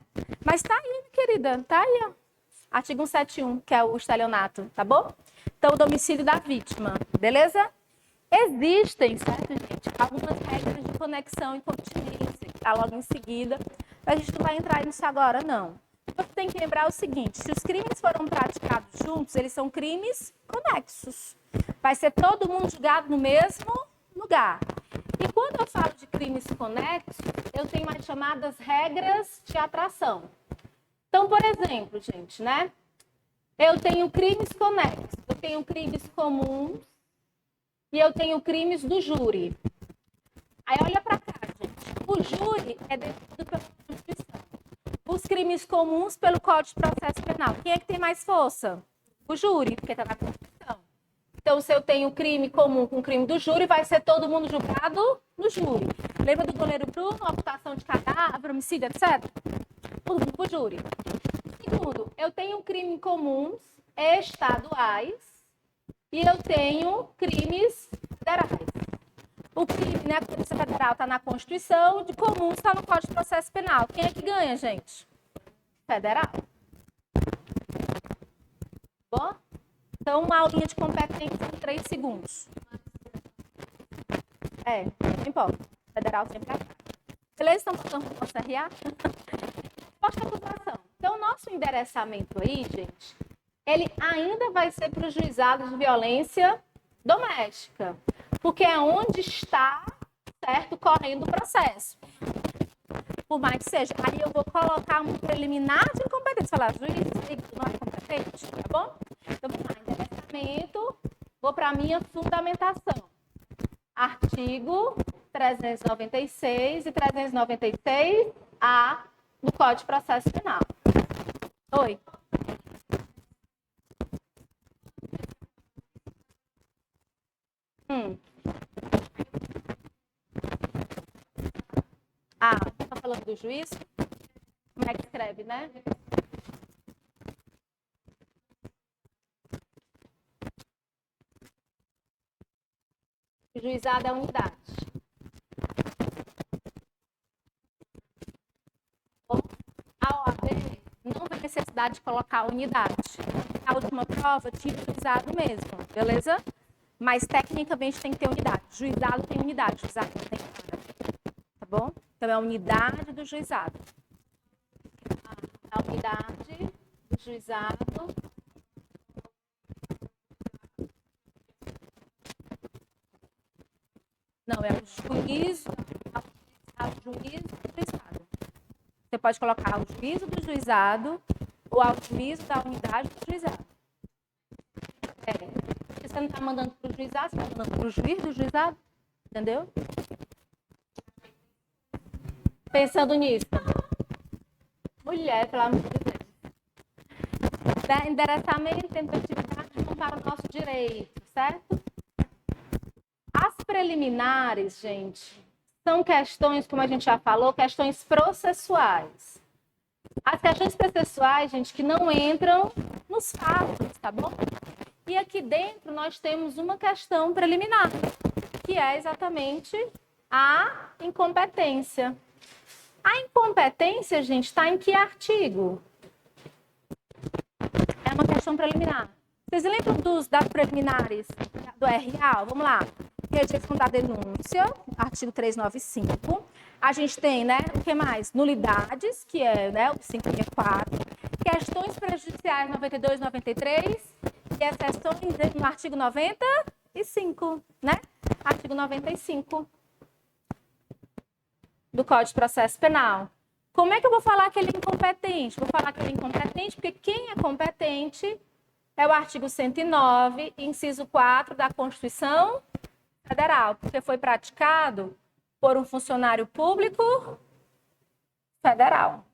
Mas tá aí, querida. Tá aí, ó. Artigo 171, que é o estelionato, tá bom? Então, o domicílio da vítima, beleza? Existem, certo, gente? Algumas regras de conexão e continência, que tá logo em seguida. Mas a gente não vai entrar nisso agora, não. Você tem que lembrar o seguinte, se os crimes foram praticados juntos, eles são crimes conexos. Vai ser todo mundo julgado no mesmo lugar. E quando eu falo de crimes conexos, eu tenho as chamadas regras de atração. Então, por exemplo, gente, né? Eu tenho crimes conexos, eu tenho crimes comuns e eu tenho crimes do júri. Aí olha para cá, gente. O júri é definido pela Constituição. Os crimes comuns pelo Código de Processo Penal. Quem é que tem mais força? O júri, porque está na Constituição. Então, se eu tenho crime comum com crime do júri, vai ser todo mundo julgado no júri. Lembra do goleiro Bruno, ocultação de cadáver, homicídio, etc? Todo mundo pro júri. Segundo, eu tenho crime comuns estaduais e eu tenho crimes federais. O crime, né, a Polícia Federal está na Constituição, o de comum está no Código de Processo Penal. Quem é que ganha, gente? Federal. Bom? Então, uma aulinha de competência em 3 segundos. Não importa. Federal sempre é. Beleza? Estão passando por nossa RA? Posta acusação. Então, o nosso endereçamento aí, gente, ele ainda vai ser para os juizados de violência doméstica. Porque é onde está, certo, correndo o processo. Por mais que seja. Aí eu vou colocar um preliminar de incompetência. Falar, juiz, não é competente, tá bom? Então, vamos lá, endereçamento. Vou para a minha fundamentação. Artigo 396 e 396-A do Código de Processo Penal. Oi. Tá falando do juiz? Como é que escreve, né? O juizado é a unidade. Bom, a OAB não tem necessidade de colocar a unidade. A última prova tinha juizado mesmo, beleza? Mas tecnicamente tem que ter unidade. Juizado tem unidade, juizado não tem nada. Tá bom? Então é a unidade do juizado. A unidade do juizado. Não, é o juízo, ao juízo do juizado. Você pode colocar ao juízo do juizado ou ao juízo da unidade do juizado. Porque você não está mandando para o juizado, você está mandando para o juiz do juizado. Entendeu? Pensando nisso. Mulher, pelo amor de Deus. Endereçamento, tentatividade vão para o nosso direito, certo? As preliminares, gente, são questões, como a gente já falou, questões processuais. As questões processuais, gente, que não entram nos fatos, tá bom? E aqui dentro nós temos uma questão preliminar, que é exatamente a incompetência. A incompetência, gente, está em que artigo? É uma questão preliminar. Vocês lembram dos dados preliminares do RA? Vamos lá. Rejeição da denúncia, artigo 395. A gente tem, né, o que mais? Nulidades, que é, né, o 564. Questões prejudiciais 92 e 93. E exceções no artigo 95, né? Artigo 95 do Código de Processo Penal. Como é que eu vou falar que ele é incompetente? Vou falar que ele é incompetente porque quem é competente é o artigo 109, inciso 4 da Constituição Federal, porque foi praticado por um funcionário público federal.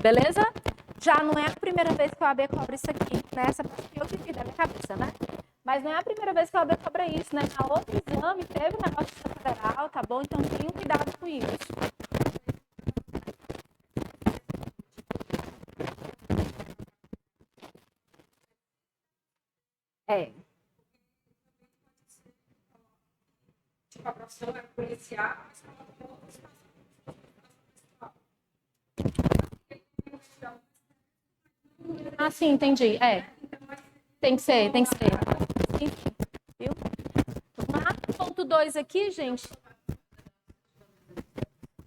Beleza? Já não é a primeira vez que o AB cobra isso aqui, né? Essa parte eu que fiz da minha cabeça, né? Mas não é a primeira vez que o AB cobra isso, né? Na outro exame teve um negócio federal, tá bom? Então tenham cuidado com isso. É. Tipo, a profissão é policial, mas ela Ah, sim, entendi. É. Tem que ser, tem que ser. Sim, viu? Vamos lá. Ponto 2 aqui, gente.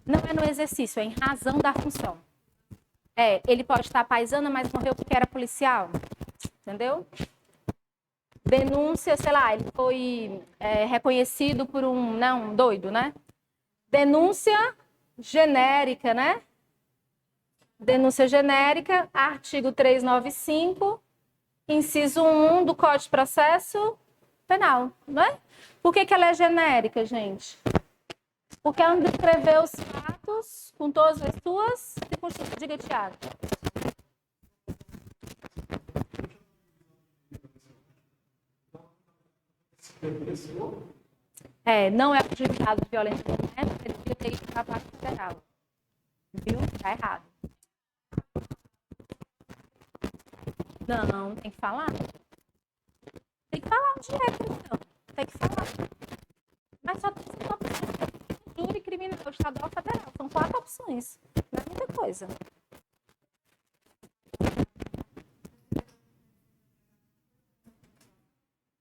Não é no exercício, é em razão da função. É, ele pode estar paisana, mas morreu porque era policial. Entendeu? Denúncia, sei lá, ele foi reconhecido por um doido, né? Denúncia genérica, né? Denúncia genérica, artigo 395, inciso 1 do Código de Processo Penal, não é? Por que ela é genérica, gente? Porque ela não descreveu os fatos com todas as suas circunstâncias. Diga, Tiago. Não é adjudicado de violência doméstica, ele devia ter ido para a parte federal. Viu? Tá errado. Não, tem que falar. Tem que falar onde é, questão. Tem que falar. Mas só tem 5 opções. Júri criminal, estadual, federal. São 4 opções. Não é muita coisa.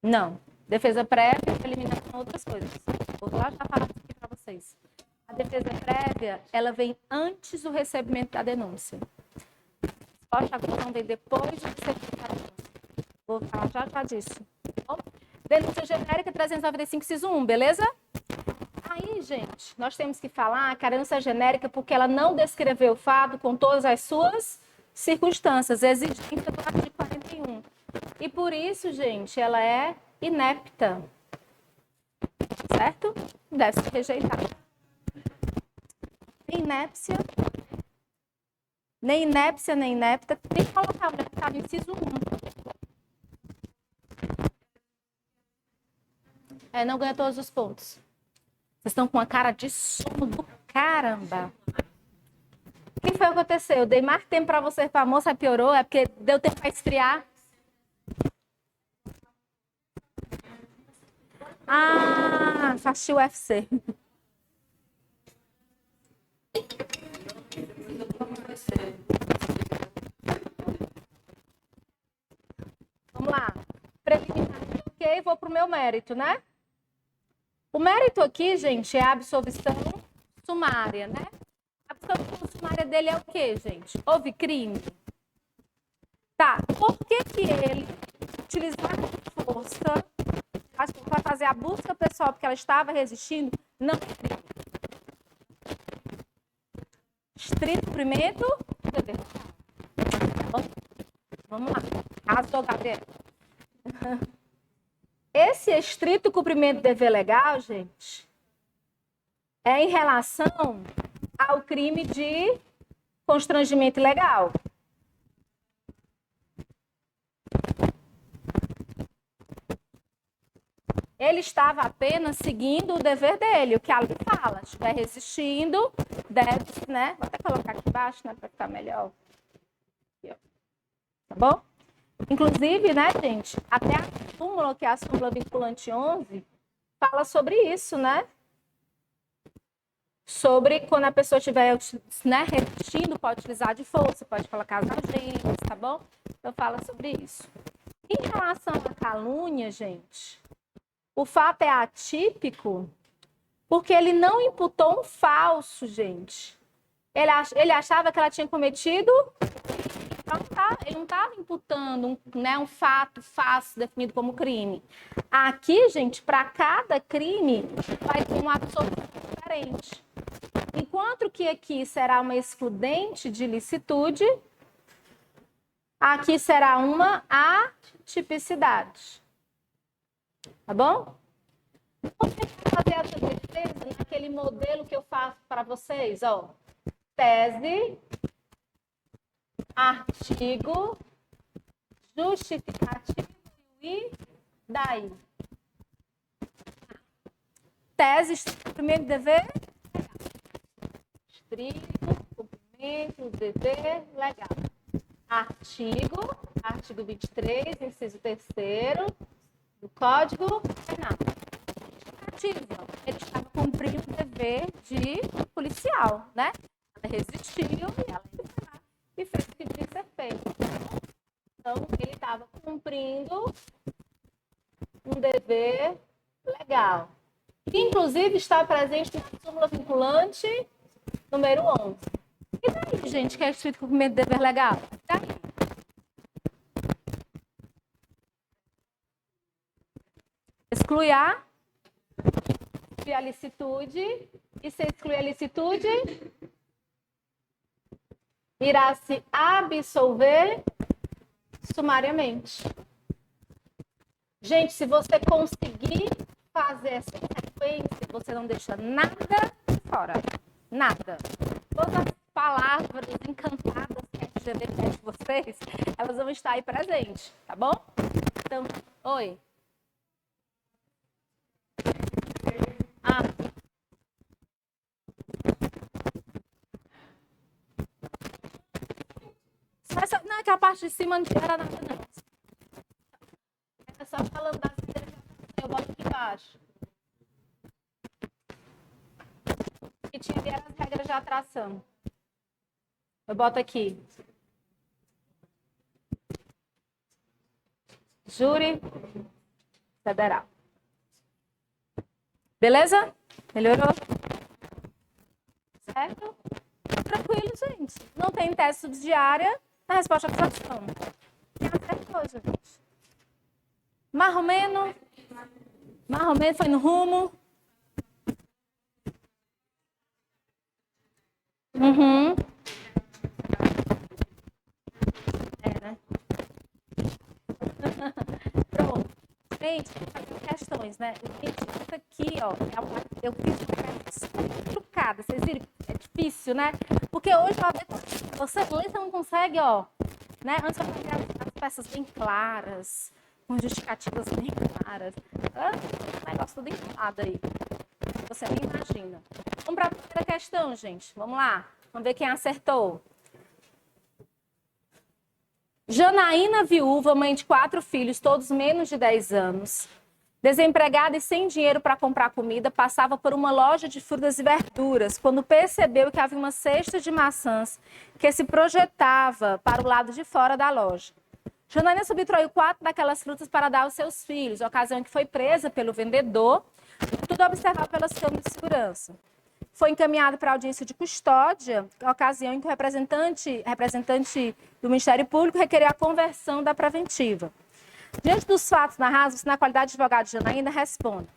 Não. Defesa prévia, eliminação, outras coisas. Vou lá já falar aqui para vocês. A defesa prévia, ela vem antes do recebimento da denúncia. A acusação vem depois do recebimento da denúncia. Vou falar já disso. Bom, denúncia genérica 395, inciso 1, beleza? Aí, gente, nós temos que falar que a denúncia genérica porque ela não descreveu o fato com todas as suas circunstâncias, exigência do artigo 41. E por isso, gente, ela é inepta. Certo? Deve ser rejeitada. Inépcia. Nem inépcia, nem inepta. Tem que colocar o deputado inciso 1. Não ganha todos os pontos. Vocês estão com uma cara de sono do caramba. O que foi que aconteceu? Eu dei mais tempo para você, para a moça, piorou? É porque deu tempo para esfriar? Ah, assisti o UFC. Vamos lá. Preliminar. Ok, vou para o meu mérito, né? O mérito aqui, gente, é a absolvição sumária, né? A absolvição sumária dele é o quê, gente? Houve crime? Tá, por que ele utilizar força para fazer a busca pessoal porque ela estava resistindo? Não é crime. Estrito cumprimento do dever. Vamos lá. Arrasou, Gabriel. Esse estrito cumprimento do dever legal, gente, é em relação ao crime de constrangimento ilegal. Ele estava apenas seguindo o dever dele, o que a lei fala. Se estiver resistindo, deve, né? Vou até colocar aqui embaixo, né, para ficar melhor. Aqui, ó. Tá bom? Inclusive, né, gente, até a súmula, que é a súmula vinculante 11, fala sobre isso, né? Sobre quando a pessoa estiver, né, resistindo, pode utilizar de força, pode colocar as agentes, tá bom? eu falo sobre isso. Em relação à calúnia, gente, o fato é atípico porque ele não imputou um falso, gente. Ele achava que ela tinha cometido... Ele não estava imputando um fato fácil definido como crime. Aqui, gente, para cada crime, vai ter um absoluto diferente. Enquanto que aqui será uma excludente de licitude, aqui será uma atipicidade. Tá bom? Vamos fazer essa defesa naquele modelo que eu faço para vocês, ó. Tese, artigo, justificativo e daí. Tese, primeiro dever, estrito, cumprimento, dever, legal. Artigo 23, inciso 3º do Código Penal. Justificativo, ele estava cumprindo o dever de policial, né? Ela resistiu e ela e fez o que tinha que ser feito. Então, ele estava cumprindo um dever legal. Que, inclusive, está presente na súmula vinculante número 11. E daí, gente, que é escrito cumprimento de dever legal? Daí. Exclui a licitude. E se excluir a licitude... irá se absolver sumariamente. Gente, se você conseguir fazer essa sequência, você não deixa nada fora. Nada. Todas as palavras encantadas que a FGV quer de vocês, elas vão estar aí presentes, tá bom? Então, oi. Não, é que a parte de cima não era nada, não. É só falando das regras, eu boto aqui embaixo. E tinha as regras de atração. Eu boto aqui. Júri Federal. Beleza? Melhorou? Certo? Tranquilo, gente. Não tem tese subsidiária na resposta à acusação. Acertou, gente. Mais ou menos foi no rumo. Né? Pronto. Gente, questões, né? Isso aqui, ó, eu fiz trucada. Vocês viram? É difícil, né? Porque hoje, você lê, você não consegue, ó, né? Antes eu fazia as peças bem claras, com justificativas bem claras. Um negócio tudo enfado aí. Você nem imagina. Vamos para a primeira questão, gente. Vamos lá. Vamos ver quem acertou. Janaína, viúva, mãe de 4 filhos, todos menos de 10 anos, desempregada e sem dinheiro para comprar comida, passava por uma loja de frutas e verduras, quando percebeu que havia uma cesta de maçãs que se projetava para o lado de fora da loja. Janaína subtraiu 4 daquelas frutas para dar aos seus filhos, ocasião em que foi presa pelo vendedor, tudo observado pelas câmeras de segurança. Foi encaminhado para a audiência de custódia, ocasião em que o representante do Ministério Público requeriu a conversão da preventiva. Diante dos fatos narrados, na qualidade de advogado de Janaína, responde: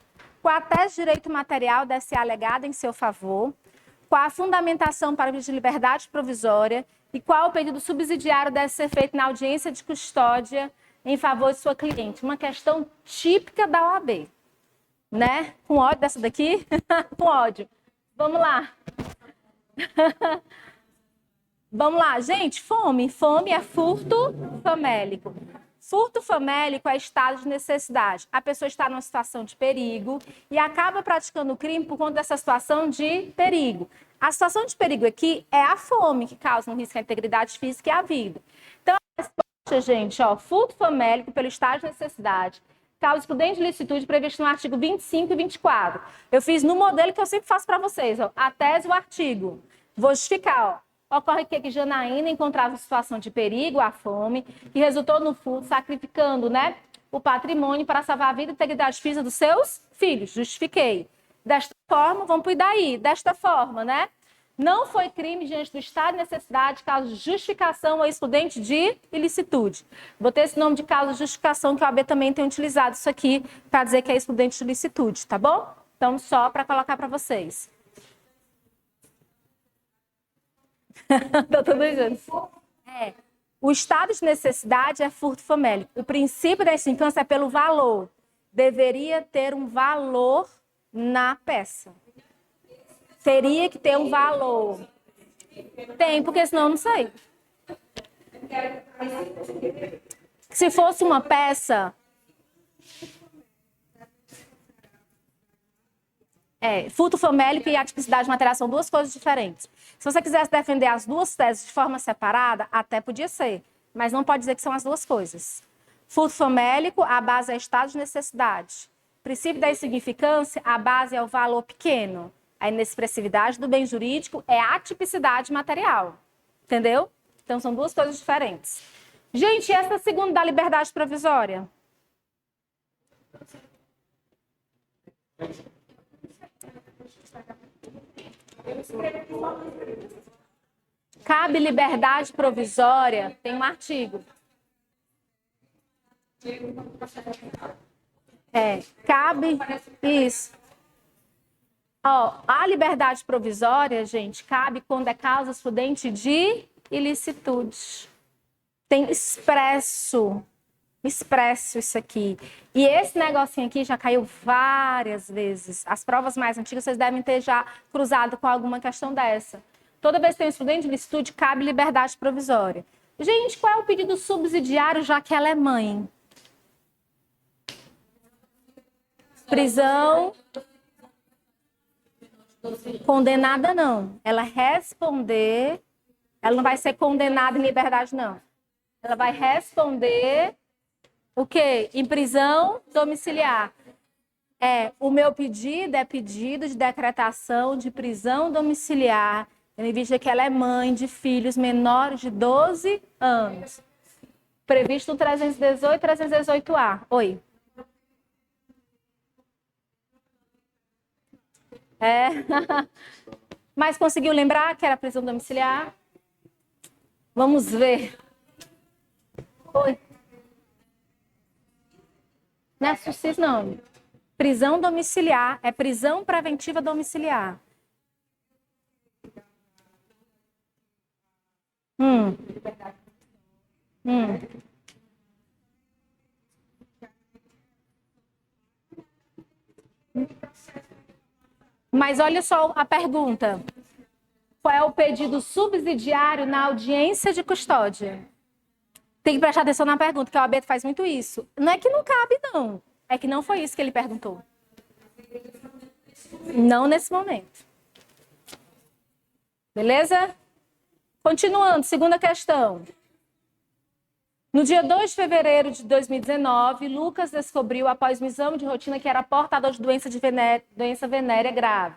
qual a tese de direito material deve ser alegada em seu favor, qual a fundamentação para o pedido de liberdade provisória e qual o pedido subsidiário deve ser feito na audiência de custódia em favor de sua cliente. Uma questão típica da OAB, né? Com ódio dessa daqui? Com ódio. Vamos lá. Vamos lá, gente. Fome. Fome é furto famélico. Furto famélico é estado de necessidade. A pessoa está numa situação de perigo e acaba praticando o crime por conta dessa situação de perigo. A situação de perigo aqui é a fome que causa um risco à integridade física e à vida. Então, a resposta, gente, ó, furto famélico pelo estado de necessidade, causa excludente de licitude previsto no artigo 25 e 24. Eu fiz no modelo que eu sempre faço para vocês, ó, a tese e o artigo. Vou justificar, ó. Ocorre que Janaína encontrava situação de perigo à fome, que resultou no furto, sacrificando, né, o patrimônio para salvar a vida e integridade física dos seus filhos. Justifiquei. Desta forma, vamos por daí. Desta forma, né? Não foi crime diante do estado de necessidade, caso de justificação ou excludente de ilicitude. Botei esse nome de caso de justificação, que o AB também tem utilizado isso aqui para dizer que é excludente de ilicitude, tá bom? Então, só para colocar para vocês. Tá tudo junto. O estado de necessidade é furto famélico. O princípio da infância é pelo valor. Deveria ter um valor na peça. Teria que ter um valor. Tem, porque senão eu não sei. Se fosse uma peça... furto famélico e atipicidade material são duas coisas diferentes. Se você quisesse defender as duas teses de forma separada, até podia ser, mas não pode dizer que são as duas coisas. Furto famélico, a base é estado de necessidade. Princípio da insignificância, a base é o valor pequeno. A inexpressividade do bem jurídico é a atipicidade material. Entendeu? Então, são duas coisas diferentes. Gente, essa segunda da liberdade provisória? Cabe liberdade provisória, tem um artigo. Cabe isso. A liberdade provisória, gente, cabe quando é causa excludente de ilicitude. Tem expresso isso aqui. E esse negocinho aqui já caiu várias vezes. As provas mais antigas vocês devem ter já cruzado com alguma questão dessa. Toda vez que tem um excludente de ilicitude, cabe liberdade provisória. Gente, qual é o pedido subsidiário, já que ela é mãe? Prisão. Condenada, não. Ela responder... Ela não vai ser condenada em liberdade, não. Ela vai responder... O quê? Em prisão domiciliar. O meu pedido é pedido de decretação de prisão domiciliar, em vista que ela é mãe de filhos menores de 12 anos. Previsto no 318 e 318A. Oi. Mas conseguiu lembrar que era prisão domiciliar? Vamos ver. Oi. Não é SUSIS, não. Prisão domiciliar é prisão preventiva domiciliar. Mas olha só a pergunta. Qual é o pedido subsidiário na audiência de custódia? Tem que prestar atenção na pergunta, que o OAB faz muito isso. Não é que não cabe, não. É que não foi isso que ele perguntou. Não nesse momento. Beleza? Continuando, segunda questão. No dia 2 de fevereiro de 2019, Lucas descobriu, após um exame de rotina, que era portador de doença venérea grave.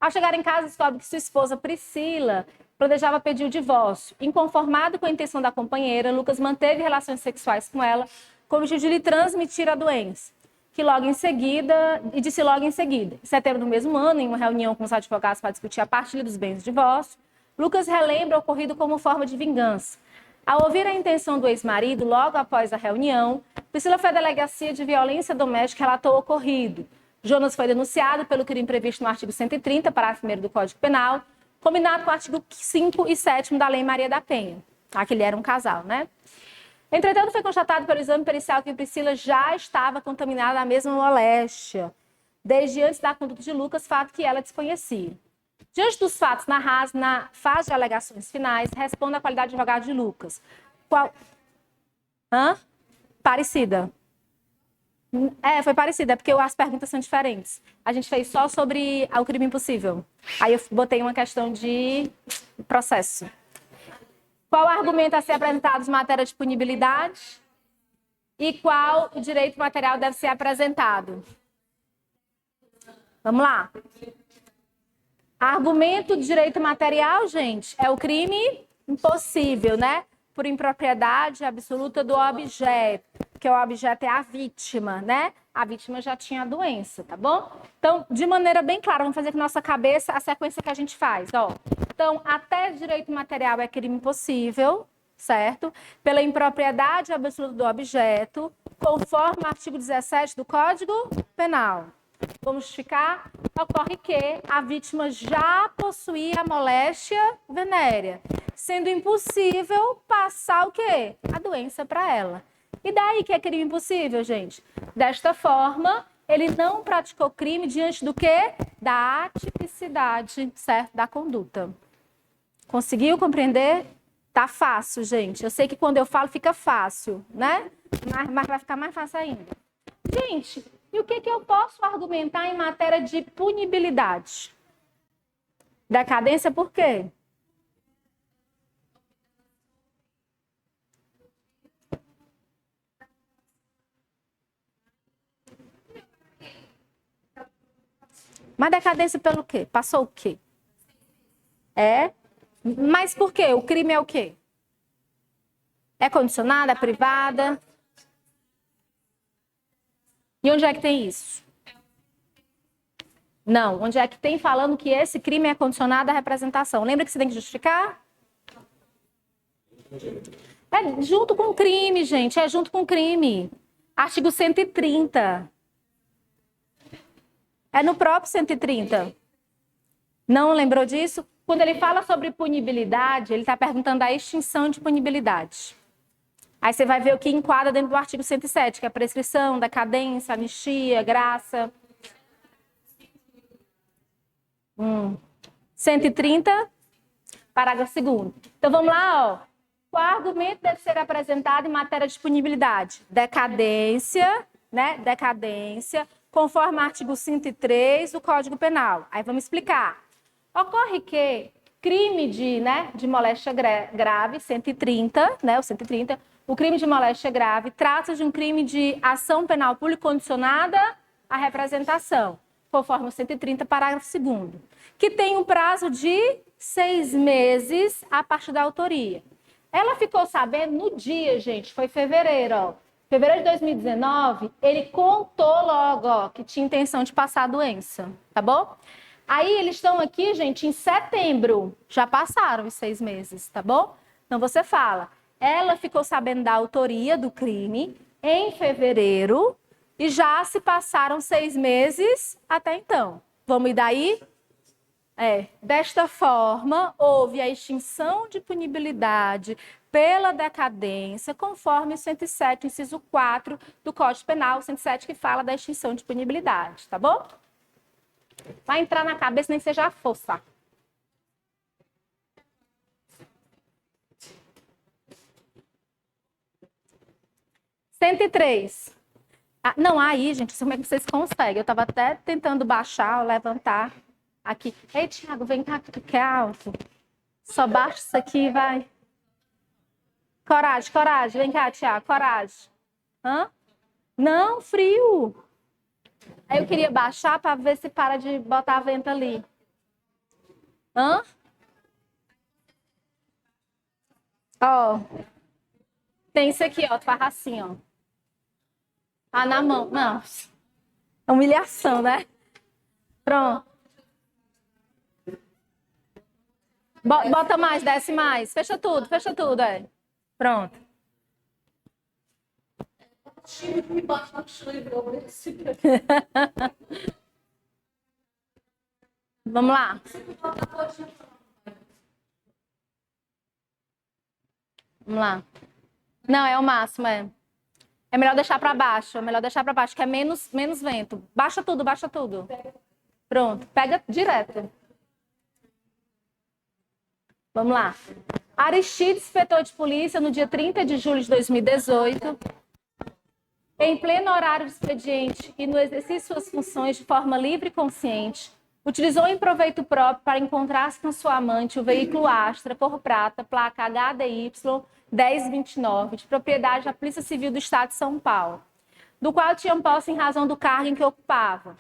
Ao chegar em casa, descobre que sua esposa, Priscila, planejava pedir o divórcio. Inconformado com a intenção da companheira, Lucas manteve relações sexuais com ela, com o objetivo de lhe transmitir a doença, disse logo em seguida. Em setembro do mesmo ano, em uma reunião com os advogados para discutir a partilha dos bens do divórcio, Lucas relembra o ocorrido como forma de vingança. Ao ouvir a intenção do ex-marido, logo após a reunião, Priscila foi à delegacia de violência doméstica e relatou o ocorrido. Jonas foi denunciado pelo crime previsto no artigo 130, parágrafo 1º do Código Penal, combinado com o artigo 5 e 7º da Lei Maria da Penha. Aquele era um casal, né? Entretanto, foi constatado pelo exame pericial que Priscila já estava contaminada da mesma moléstia, desde antes da conduta de Lucas, fato que ela desconhecia. Diante dos fatos narrados na fase de alegações finais, responda a qualidade de advogado de Lucas. Qual? Parecida. Foi parecida, porque as perguntas são diferentes. A gente fez só sobre o crime impossível. Aí eu botei uma questão de processo. Qual argumento a ser apresentado de matéria de punibilidade? E qual o direito material deve ser apresentado? Vamos lá. Argumento de direito material, gente, é o crime impossível, né? Por impropriedade absoluta do objeto, que o objeto é a vítima, né? A vítima já tinha a doença, tá bom? Então, de maneira bem clara, vamos fazer com nossa cabeça a sequência que a gente faz, ó. Então, até direito material é crime impossível, certo? Pela impropriedade absoluta do objeto, conforme o artigo 17 do Código Penal. Vamos justificar? Ocorre que a vítima já possuía a moléstia venérea, sendo impossível passar o quê? A doença para ela. E daí que é crime impossível, gente? Desta forma, ele não praticou crime diante do quê? Da atipicidade, certo? Da conduta. Conseguiu compreender? Tá fácil, gente. Eu sei que quando eu falo fica fácil, né? Mas vai ficar mais fácil ainda. Gente, e o que eu posso argumentar em matéria de punibilidade? Decadência por quê? Mas decadência pelo quê? Passou o quê? É? Mas por quê? O crime é o quê? É condicionada, é privada? E onde é que tem isso? Não, onde é que tem falando que esse crime é condicionado à representação? Lembra que você tem que justificar? É junto com o crime, gente, é junto com o crime. Artigo 130. É no próprio 130. Não lembrou disso? Quando ele fala sobre punibilidade, ele está perguntando a extinção de punibilidade. Aí você vai ver o que enquadra dentro do artigo 107, que é a prescrição, decadência, anistia, graça. 130, parágrafo 2º. Então vamos lá, ó. Qual argumento deve ser apresentado em matéria de punibilidade? Decadência, né? Decadência, conforme o artigo 103 do Código Penal. Aí vamos explicar. Ocorre que crime de moléstia grave, 130, né? O 130, o crime de moléstia grave trata de um crime de ação penal pública condicionada à representação, conforme o 130, parágrafo 2º, que tem um prazo de 6 meses a partir da autoria. Ela ficou sabendo no dia, gente, foi fevereiro, ó. Fevereiro de 2019, ele contou logo, ó, que tinha intenção de passar a doença, tá bom? Aí eles estão aqui, gente, em setembro, já passaram os 6 meses, tá bom? Então você fala, ela ficou sabendo da autoria do crime em fevereiro e já se passaram 6 meses até então. Vamos ir daí? Desta forma, houve a extinção de punibilidade pela decadência, conforme o 107, inciso 4 do Código Penal, 107 que fala da extinção de punibilidade, tá bom? Vai entrar na cabeça, nem que seja a força. Cento e três. Não, aí, gente, como é que vocês conseguem? Eu estava até tentando baixar, levantar aqui. Ei, Thiago, vem cá, que é alto. Só baixa isso aqui e vai. Coragem, coragem. Vem cá, Thiago, coragem. Hã? Não, frio. Aí eu queria baixar para ver se para de botar a vento ali. Hã? Ó. Tem isso aqui, ó. Tu faz assim, ó. Na mão. Não. É humilhação, né? Pronto. Bota mais, desce mais. Fecha tudo, Pronto. Vamos lá. Vamos lá. Não, é o máximo, é. É melhor deixar para baixo, que é menos vento. Baixa tudo. Pronto, pega direto. Vamos lá. Aristides, inspetor de polícia, no dia 30 de julho de 2018, em pleno horário de expediente e no exercício de suas funções de forma livre e consciente, utilizou em proveito próprio para encontrar-se com sua amante o veículo Astra, cor prata, placa HDY 1029, de propriedade da Polícia Civil do Estado de São Paulo, do qual tinha posse em razão do cargo em que ocupava.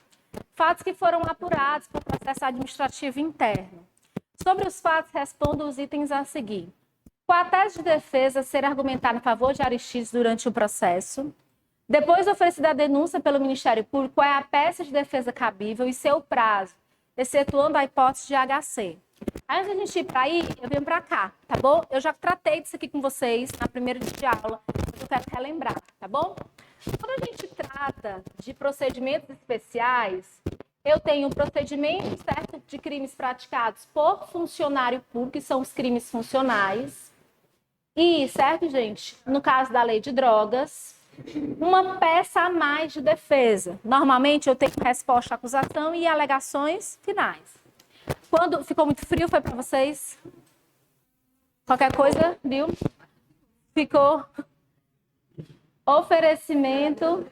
Fatos que foram apurados por processo administrativo interno. Sobre os fatos, respondo os itens a seguir. Qual a tese de defesa ser argumentada em favor de Aristides durante o processo? Depois de oferecida a denúncia pelo Ministério Público, qual é a peça de defesa cabível e seu prazo, excetuando a hipótese de HC? Antes da gente ir para aí, eu venho para cá, tá bom? Eu já tratei disso aqui com vocês na primeira dia de aula, mas eu quero relembrar, tá bom? Quando a gente trata de procedimentos especiais, eu tenho um procedimento, certo, de crimes praticados por funcionário público, que são os crimes funcionais. E, certo, gente, no caso da lei de drogas, uma peça a mais de defesa. Normalmente eu tenho resposta à acusação e alegações finais. Quando ficou muito frio, foi para vocês? Qualquer coisa, viu? Ficou oferecimento.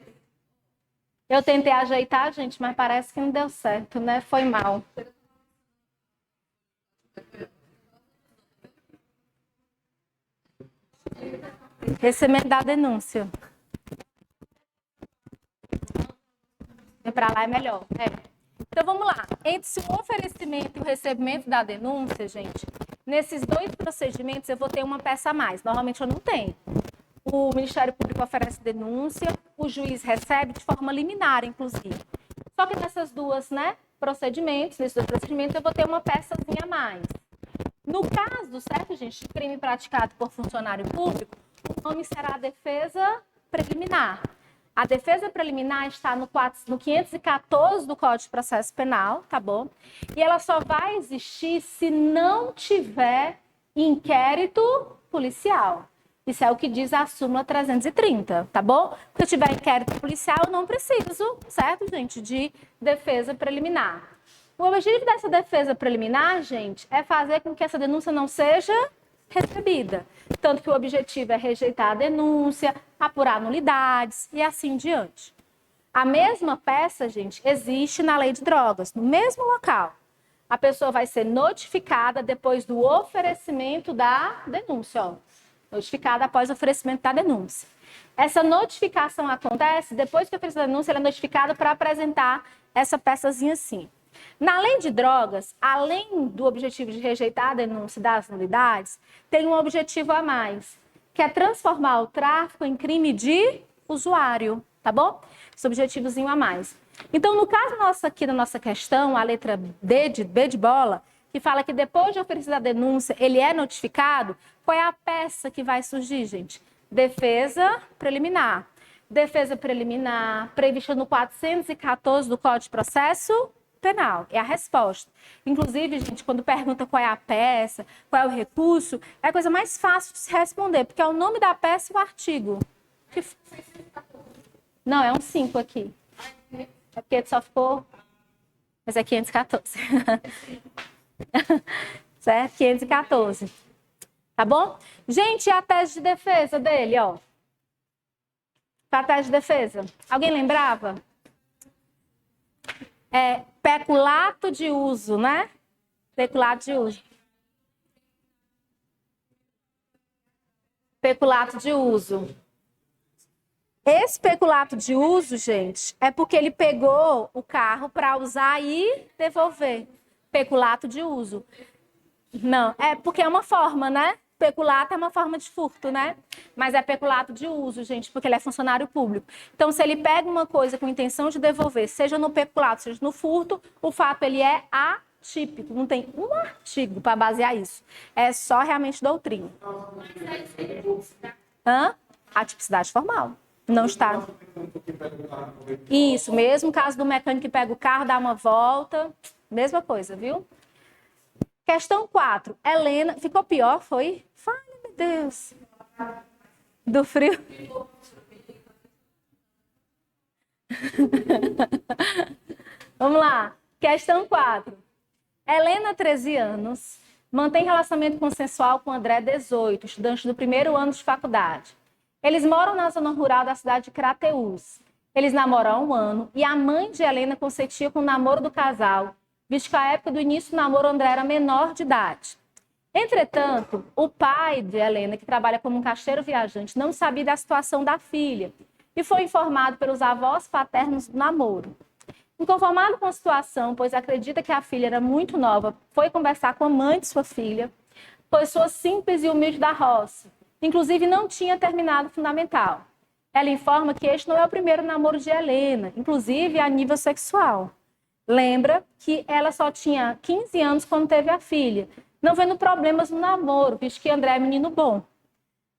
Eu tentei ajeitar, gente, mas parece que não deu certo, né? Foi mal. Recebimento da denúncia. Para lá é melhor. Então, vamos lá. Entre o oferecimento e o recebimento da denúncia, gente, nesses dois procedimentos eu vou ter uma peça a mais. Normalmente eu não tenho. O Ministério Público oferece denúncia, o juiz recebe de forma liminar, inclusive. Só que nessas duas, nesses dois procedimentos, eu vou ter uma peçazinha a mais. No caso, certo, gente, de crime praticado por funcionário público, o nome será a defesa preliminar. A defesa preliminar está no 514 do Código de Processo Penal, tá bom? E ela só vai existir se não tiver inquérito policial. Isso é o que diz a súmula 330, tá bom? Se eu tiver inquérito policial, eu não preciso, certo, gente, de defesa preliminar. O objetivo dessa defesa preliminar, gente, é fazer com que essa denúncia não seja recebida. Tanto que o objetivo é rejeitar a denúncia, apurar nulidades e assim diante. A mesma peça, gente, existe na lei de drogas, no mesmo local. A pessoa vai ser notificada depois do oferecimento da denúncia, ó. Notificada após o oferecimento da denúncia. Essa notificação acontece depois que oferece a denúncia, ela é notificada para apresentar essa peçazinha assim. Na lei de drogas, além do objetivo de rejeitar a denúncia das nulidades, tem um objetivo a mais, que é transformar o tráfico em crime de usuário, tá bom? Esse objetivozinho a mais. Então, no caso aqui da nossa questão, a letra B de bola, que fala que depois de oferecida a denúncia, ele é notificado, qual é a peça que vai surgir, gente? Defesa preliminar. Defesa preliminar prevista no 414 do Código de Processo Penal. É a resposta. Inclusive, gente, quando pergunta qual é a peça, qual é o recurso, é a coisa mais fácil de se responder, porque é o nome da peça e o artigo. Não, é um 5 aqui. É porque só ficou... Mas é 514. Certo? 514. Tá bom? Gente, e a tese de defesa dele, ó. A tese de defesa. Alguém lembrava? É peculato de uso, né? Peculato de uso. Peculato de uso. Esse peculato de uso, gente, é porque ele pegou o carro para usar e devolver. Peculato de uso. Não, é porque é uma forma, né? Peculato é uma forma de furto, né? Mas é peculato de uso, gente, porque ele é funcionário público. Então, se ele pega uma coisa com intenção de devolver, seja no peculato, seja no furto, o fato ele é atípico. Não tem um artigo para basear isso. É só realmente doutrina. Atipicidade formal. Não está. Isso, mesmo caso do mecânico que pega o carro, dá uma volta, mesma coisa, viu? Questão 4. Helena... Ficou pior, foi? Fale, meu Deus. Do frio. Vamos lá. Questão 4. Helena, 13 anos, mantém relacionamento consensual com André, 18, estudante do primeiro ano de faculdade. Eles moram na zona rural da cidade de Crateús. Eles namoram há 1 ano e a mãe de Helena consentia com o namoro do casal, visto que a época do início do namoro André era menor de idade. Entretanto, o pai de Helena, que trabalha como um caixeiro viajante, não sabia da situação da filha e foi informado pelos avós paternos do namoro. Inconformado com a situação, pois acredita que a filha era muito nova, foi conversar com a mãe de sua filha, pois sou simples e humilde da roça. Inclusive, não tinha terminado o fundamental. Ela informa que este não é o primeiro namoro de Helena, inclusive a nível sexual. Lembra que ela só tinha 15 anos quando teve a filha, não vendo problemas no namoro, visto que André é menino bom.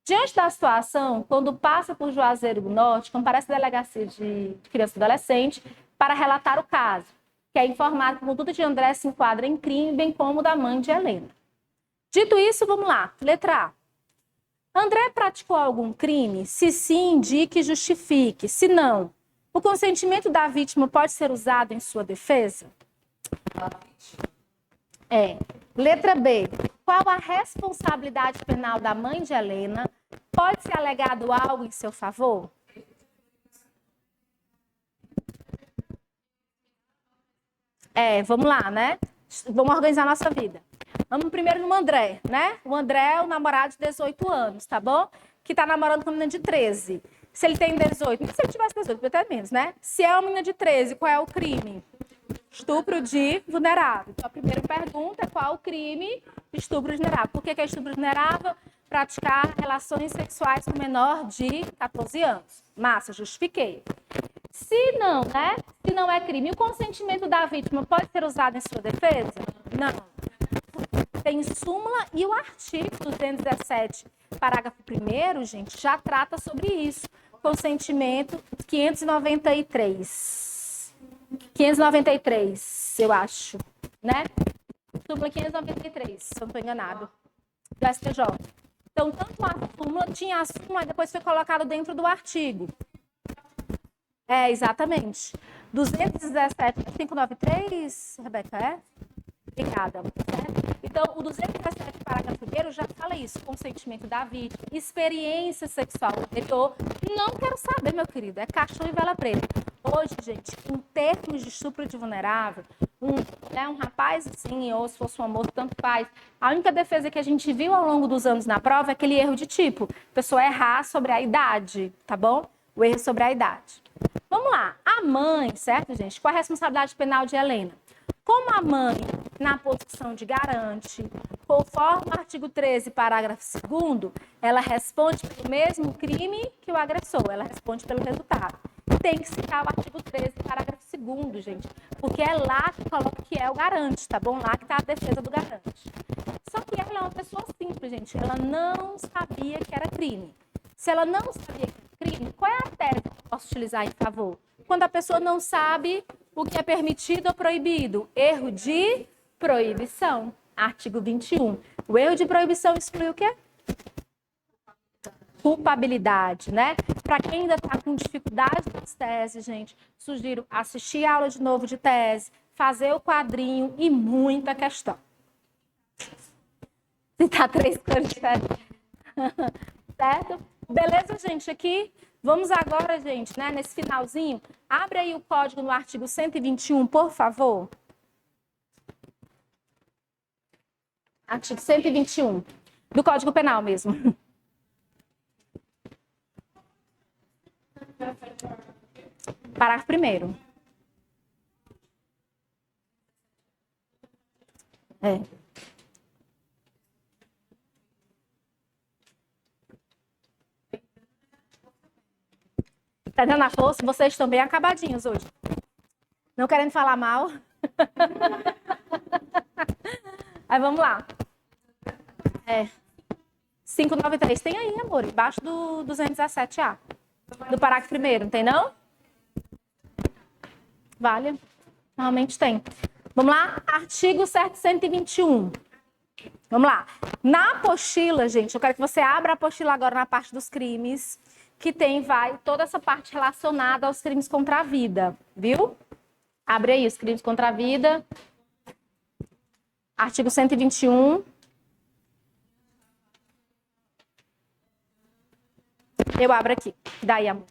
Diante da situação, quando passa por Juazeiro do Norte, comparece à delegacia de criança e adolescente para relatar o caso, que é informado que a conduta de André se enquadra em crime, bem como da mãe de Helena. Dito isso, vamos lá. Letra A. André praticou algum crime? Se sim, indique e justifique. Se não, o consentimento da vítima pode ser usado em sua defesa? Letra B. Qual a responsabilidade penal da mãe de Helena? Pode ser alegado algo em seu favor? Vamos lá, né? Vamos organizar a nossa vida. Vamos primeiro no André, né? O André é o namorado de 18 anos, tá bom? Que tá namorando com uma menina de 13. Se ele tem 18, se ele tivesse 18, até menos, né? Se é uma menina de 13, qual é o crime? Estupro de vulnerável. Então, a primeira pergunta é qual o crime? Estupro de vulnerável. Por que é estupro de vulnerável? Praticar relações sexuais com menor de 14 anos. Massa, justifiquei. Se não, né? Se não é crime, o consentimento da vítima pode ser usado em sua defesa? Não. Tem súmula e o artigo 217, parágrafo 1º, gente, já trata sobre isso. Consentimento 593. 593, eu acho, né? Súmula 593, se eu não estou enganado, do STJ. Então, tanto a súmula, tinha a súmula e depois foi colocado dentro do artigo. Exatamente. 217, 593, Rebeca, é? Obrigada. Então, o 217, parágrafo 1º, já fala isso. Consentimento da vítima, experiência sexual anterior. Não quero saber, meu querido, é caixão e vela preta. Hoje, gente, em termos de estupro de vulnerável, um rapaz assim, ou se fosse uma moça, tanto faz. A única defesa que a gente viu ao longo dos anos na prova é aquele erro de tipo, a pessoa errar sobre a idade, tá bom? O erro sobre a idade. Vamos lá. A mãe, certo, gente? Qual a responsabilidade penal de Helena? Como a mãe, na posição de garante, conforme o artigo 13, parágrafo 2º, ela responde pelo mesmo crime que o agressor, ela responde pelo resultado. Tem que citar o artigo 13, parágrafo 2º, gente, porque é lá que coloca que é o garante, tá bom? Lá que está a defesa do garante. Só que ela é uma pessoa simples, gente, ela não sabia que era crime. Se ela não sabia que era crime, qual é a tese que eu posso utilizar em favor? Quando a pessoa não sabe o que é permitido ou proibido. Erro de proibição. Artigo 21. O erro de proibição exclui o quê? Culpabilidade, né? Para quem ainda está com dificuldade nas teses, gente, sugiro assistir a aula de novo de tese, fazer o quadrinho e muita questão. Citar 3 cores de tese. Certo? Beleza, gente? Aqui, vamos agora, gente, né, nesse finalzinho, abre aí o código no artigo 121, por favor. Artigo 121, do Código Penal mesmo. Parágrafo 1º. Tá dando a força? Vocês estão bem acabadinhos hoje. Não querendo falar mal. Aí vamos lá. 593. Tem aí, amor, embaixo do 217A. Do parágrafo 1º, não tem não? Vale. Normalmente tem. Vamos lá? Artigo 721. Vamos lá. Na apostila, gente, eu quero que você abra a apostila agora na parte dos crimes, que vai toda essa parte relacionada aos crimes contra a vida, viu? Abre aí os crimes contra a vida. Artigo 121. Eu abro aqui. Daí, amor.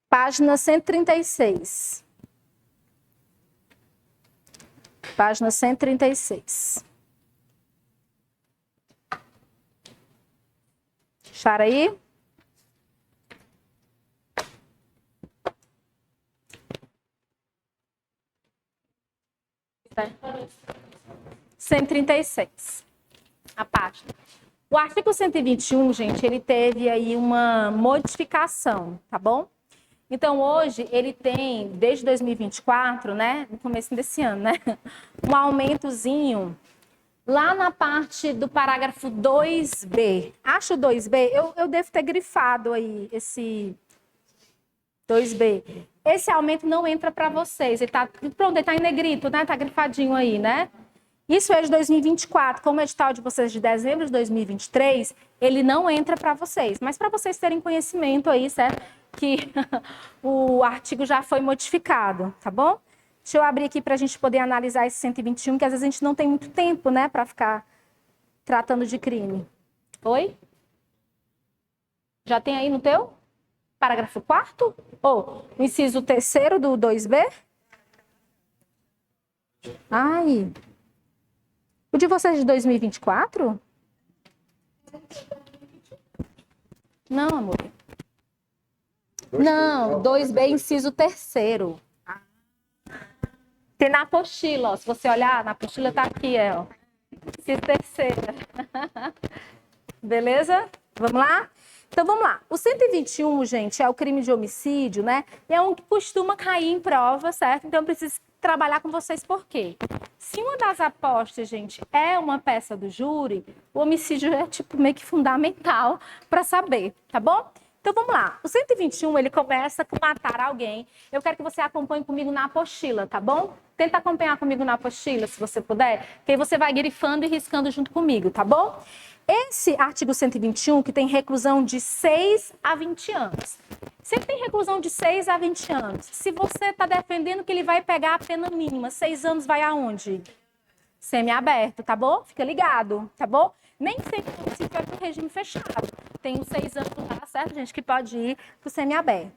Página 136. Página 136. Acharam aí? É. 136, a página. O artigo 121, gente, ele teve aí uma modificação, tá bom? Então, hoje, ele tem, desde 2024, né, no começo desse ano, né, um aumentozinho lá na parte do parágrafo 2b. Acho o 2b, eu devo ter grifado aí esse 2b. Esse aumento não entra para vocês. Ele tá, pronto, ele tá em negrito, né? Tá grifadinho aí, né? Isso é de 2024. Como o edital de vocês de dezembro de 2023, ele não entra para vocês. Mas para vocês terem conhecimento aí, certo? Que o artigo já foi modificado, tá bom? Deixa eu abrir aqui para a gente poder analisar esse 121, que às vezes a gente não tem muito tempo, né, para ficar tratando de crime. Oi? Já tem aí no teu? Parágrafo 4º? Ou o inciso 3º do 2b? Ai. O de vocês de 2024? Não, amor. Não, 2b, inciso 3º. Tem na apostila, ó. Se você olhar, na apostila tá aqui, ó. Inciso 3º. Beleza? Vamos lá? Então, vamos lá. O 121, gente, é o crime de homicídio, né? É um que costuma cair em prova, certo? Então, eu preciso trabalhar com vocês por quê? Se uma das apostas, gente, é uma peça do júri, o homicídio é, tipo, meio que fundamental para saber, tá bom? Então, vamos lá. O 121, ele começa com matar alguém. Eu quero que você acompanhe comigo na apostila, tá bom? Tenta acompanhar comigo na apostila, se você puder, que aí você vai grifando e riscando junto comigo, tá bom? Esse artigo 121, que tem reclusão de 6 a 20 anos. Se ele tem reclusão de 6 a 20 anos, se você está defendendo que ele vai pegar a pena mínima, 6 anos vai aonde? Semiaberto, tá bom? Fica ligado, tá bom? Nem sempre se vai para o regime fechado. Tem uns 6 anos lá, certo, gente, que pode ir para o semiaberto.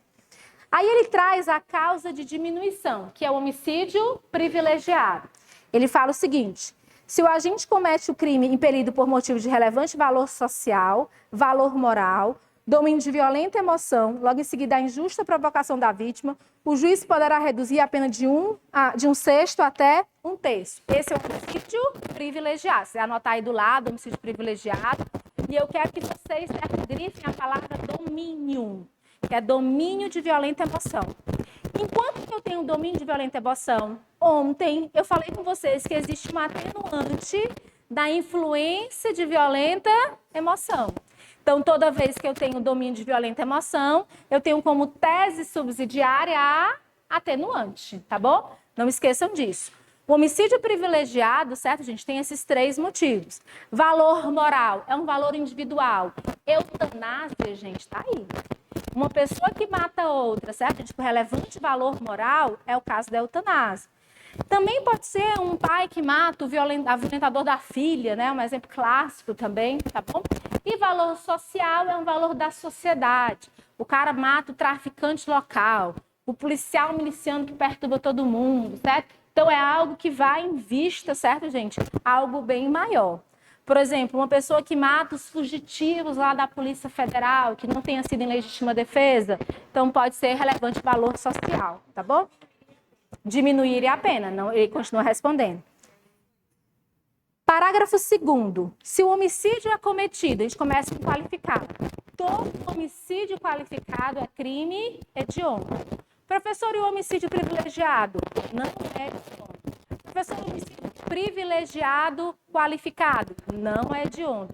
Aí ele traz a causa de diminuição, que é o homicídio privilegiado. Ele fala o seguinte: se o agente comete o crime impelido por motivo de relevante valor social, valor moral, domínio de violenta emoção, logo em seguida a injusta provocação da vítima, o juiz poderá reduzir a pena de um sexto até 1/3. Esse é o homicídio privilegiado. Você anotar aí do lado, homicídio privilegiado. E eu quero que vocês grifem a palavra domínio, que é domínio de violenta emoção. Enquanto eu tenho domínio de violenta emoção, ontem eu falei com vocês que existe uma atenuante da influência de violenta emoção. Então, toda vez que eu tenho domínio de violenta emoção, eu tenho como tese subsidiária a atenuante, tá bom? Não esqueçam disso. O homicídio privilegiado, certo, gente, tem esses 3 motivos. Valor moral é um valor individual. Eutanásia, gente, tá aí. Uma pessoa que mata outra, certo? Tipo, relevante valor moral é o caso da eutanásia. Também pode ser um pai que mata o violentador da filha, né? Um exemplo clássico também, tá bom? E valor social é um valor da sociedade. O cara mata o traficante local, o policial miliciano que perturba todo mundo, certo? Então, é algo que vai em vista, certo, gente? Algo bem maior. Por exemplo, uma pessoa que mata os fugitivos lá da Polícia Federal, que não tenha sido em legítima defesa, então pode ser relevante valor social, tá bom? Diminuir a pena, não, ele continua respondendo. Parágrafo 2º. Se o homicídio é cometido, a gente começa com qualificado. Todo homicídio qualificado é crime hediondo. Professor, e o homicídio privilegiado? Não é hediondo. Professor, o homicídio privilegiado qualificado? Não é hediondo.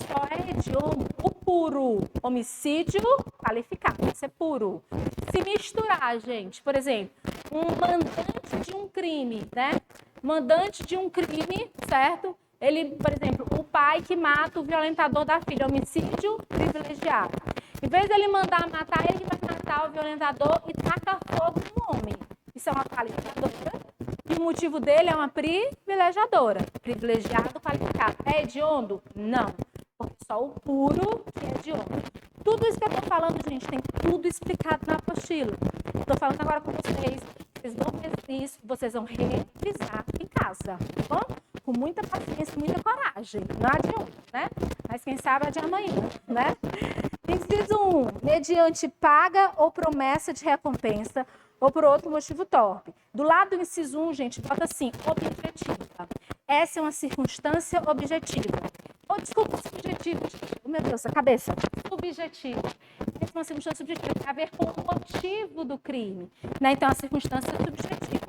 Só é hediondo o puro. Homicídio qualificado, isso é puro. Se misturar, gente, por exemplo, um mandante de um crime, né? Mandante de um crime, certo? Ele, por exemplo, o pai que mata o violentador da filha, homicídio privilegiado. Em vez de ele mandar matar, ele vai matar o violentador e taca fogo no homem. Isso é uma qualificadora. E o motivo dele é uma privilegiadora. Privilegiado, qualificado. É hediondo? Não. Porque só o puro que é hediondo. Tudo isso que eu estou falando, gente, tem tudo explicado na apostila. Estou falando agora com vocês. Vocês vão ver isso, vocês vão revisar em casa, tá bom? com muita paciência, muita coragem. Não é de hoje, né? Mas quem sabe é de amanhã, né? Inciso 1, mediante paga ou promessa de recompensa ou por outro motivo torpe. Do lado do inciso 1, gente, bota assim, objetiva. Essa é uma circunstância objetiva. Oh, desculpa, subjetiva. Oh, meu Deus, a cabeça. Subjetiva. Essa é uma circunstância subjetiva, tem a ver com o motivo do crime, né? Então, a circunstância subjetiva.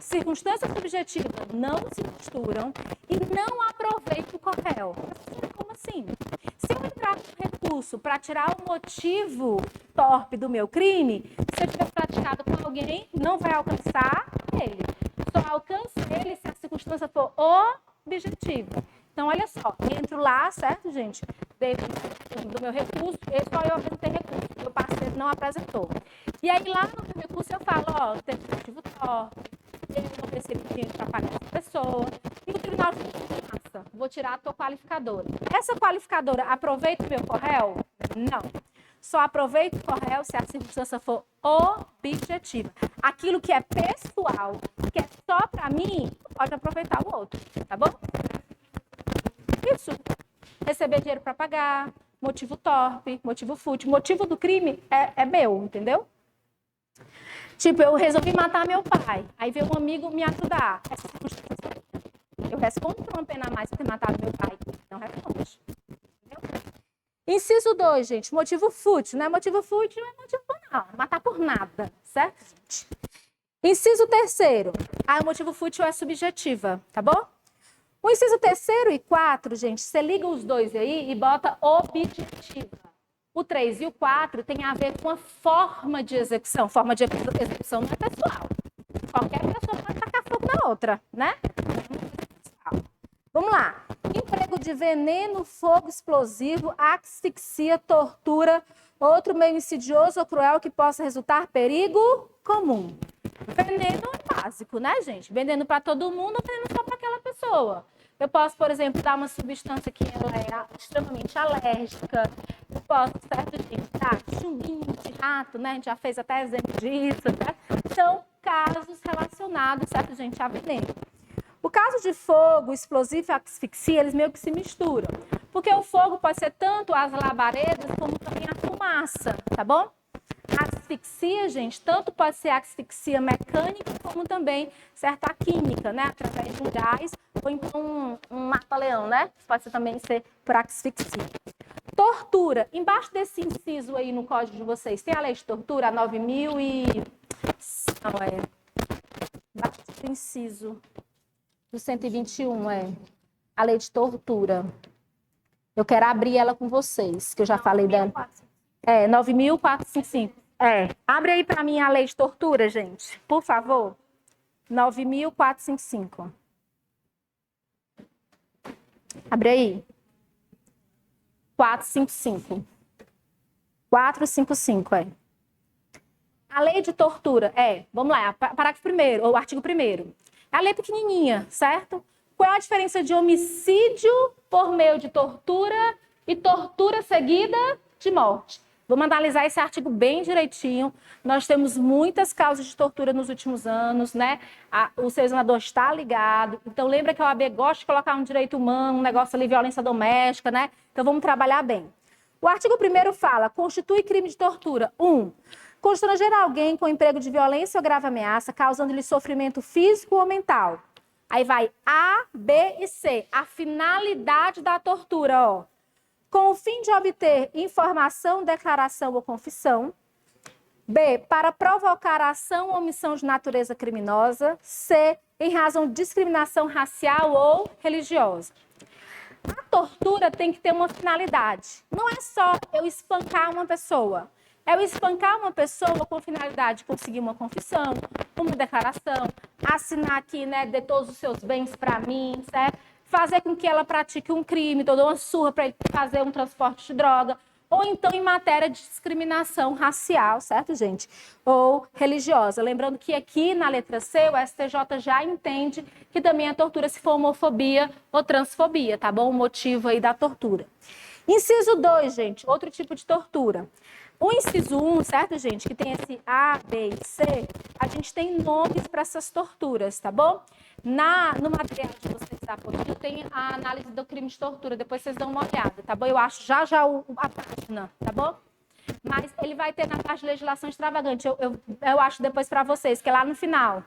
Circunstância subjetiva não se misturam e não aproveito o corréu. Como assim? Se eu entrar com recurso para tirar o motivo torpe do meu crime, se eu tiver praticado com alguém, não vai alcançar ele. Só alcança ele se a circunstância for objetiva. Então, olha só, entro lá, certo, gente? Dentro do meu recurso, só eu apresentei recurso, meu parceiro não apresentou. E aí, lá no meu recurso, eu falo, ó, teve motivo torpe, eu não recebi dinheiro para pagar essa pessoa. E o tribunal diz, massa, vou tirar a tua qualificadora. Essa qualificadora aproveita o meu corréu? Não. Só aproveita o corréu se a circunstância for objetiva. Aquilo que é pessoal, que é só para mim, pode aproveitar o outro, tá bom? Isso. Receber dinheiro para pagar, motivo torpe, motivo fútil. Motivo do crime é meu, entendeu? Tipo, eu resolvi matar meu pai. Aí veio um amigo me ajudar. Essa circunstância. Eu respondo por uma pena a mais por ter matado meu pai. Não responde. Entendeu? Inciso 2, gente. Motivo fútil. Não é motivo fútil, não é motivo não. Matar por nada. Certo, gente? Inciso 3. O motivo fútil é subjetiva. Tá bom? O inciso 3 e 4, gente, você liga os dois aí e bota objetiva. O 3 e o 4 tem a ver com a forma de execução. Forma de execução não é pessoal. Qualquer pessoa pode tacar fogo na outra, né? Vamos lá. Emprego de veneno, fogo explosivo, asfixia, tortura, outro meio insidioso ou cruel que possa resultar perigo comum. Veneno é básico, né, gente? Veneno para todo mundo ou veneno só para aquela pessoa. Eu posso, por exemplo, dar uma substância que ela é extremamente alérgica. Eu posso, certo, gente, dar chumbinho de rato, né? A gente já fez até exemplo disso, né? São casos relacionados, certo, gente, a veneno. O caso de fogo, explosivo e asfixia, eles meio que se misturam. Porque o fogo pode ser tanto as labaredas como também a fumaça, tá bom? A asfixia, gente, tanto pode ser asfixia mecânica como também certa química, né? Através de um gás ou então um mata-leão, né? Pode também ser por asfixia. Tortura. Embaixo desse inciso aí no código de vocês, tem a lei de tortura, a 9.000 e... Não, embaixo do inciso do 121, a lei de tortura. Eu quero abrir ela com vocês, que eu já falei dela. 9.455. Abre aí para mim a lei de tortura, gente, por favor. 9.455. Abre aí. 455. 455, A lei de tortura vamos lá, parágrafo 1º, ou artigo 1º. É a lei pequenininha, certo? Qual é a diferença de homicídio por meio de tortura e tortura seguida de morte? Vamos analisar esse artigo bem direitinho. Nós temos muitas causas de tortura nos últimos anos, né? O seu examinador está ligado. Então, lembra que a OAB gosta de colocar um direito humano, um negócio ali, violência doméstica, né? Então, vamos trabalhar bem. O artigo 1º fala, constitui crime de tortura. 1. Constranger alguém com emprego de violência ou grave ameaça, causando-lhe sofrimento físico ou mental. Aí vai A, B e C. A finalidade da tortura, ó. Com o fim de obter informação, declaração ou confissão. B, para provocar ação ou omissão de natureza criminosa. C, em razão de discriminação racial ou religiosa. A tortura tem que ter uma finalidade. Não é só eu espancar uma pessoa. É eu espancar uma pessoa com finalidade de conseguir uma confissão, uma declaração, assinar aqui, né, de todos os seus bens para mim, certo? Fazer com que ela pratique um crime, então eu dou uma surra para ele fazer um transporte de droga, ou então em matéria de discriminação racial, certo, gente? Ou religiosa. Lembrando que aqui na letra C, o STJ já entende que também é tortura se for homofobia ou transfobia, tá bom? O motivo aí da tortura. Inciso 2, gente, outro tipo de tortura. O inciso 1, certo, gente, que tem esse A, B e C, a gente tem nomes para essas torturas, tá bom? No material de vocês da apostila, tem a análise do crime de tortura. Depois vocês dão uma olhada, tá bom? Eu acho já a página, tá bom? Mas ele vai ter na parte de legislação extravagante. Eu acho depois para vocês, que é lá no final.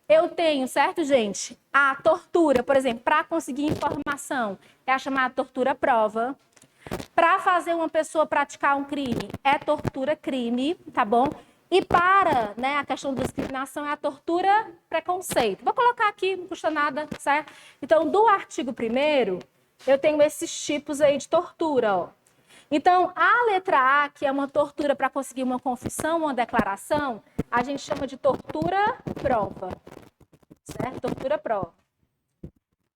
Eu tenho, certo, gente? A tortura, por exemplo, para conseguir informação, é a chamada tortura-prova. Para fazer uma pessoa praticar um crime, é tortura-crime, tá bom? E para, né, a questão da discriminação é a tortura-preconceito. Vou colocar aqui, não custa nada, certo? Então, do artigo 1º, eu tenho esses tipos aí de tortura, ó. Então, a letra A, que é uma tortura para conseguir uma confissão, uma declaração, a gente chama de tortura-prova, certo? Tortura-prova.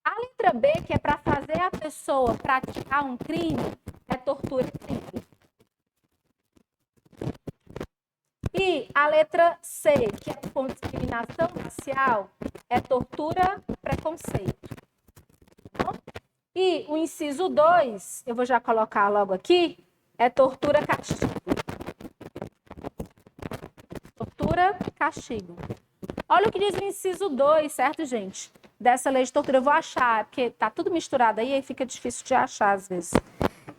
A letra B, que é para fazer a pessoa praticar um crime, é tortura-crime. E a letra C, que é com discriminação racial, é tortura-preconceito. E o inciso 2, eu vou já colocar logo aqui, é tortura-castigo. Tortura-castigo. Olha o que diz o inciso 2, certo, gente? Dessa lei de tortura. Eu vou achar, porque tá tudo misturado aí fica difícil de achar às vezes.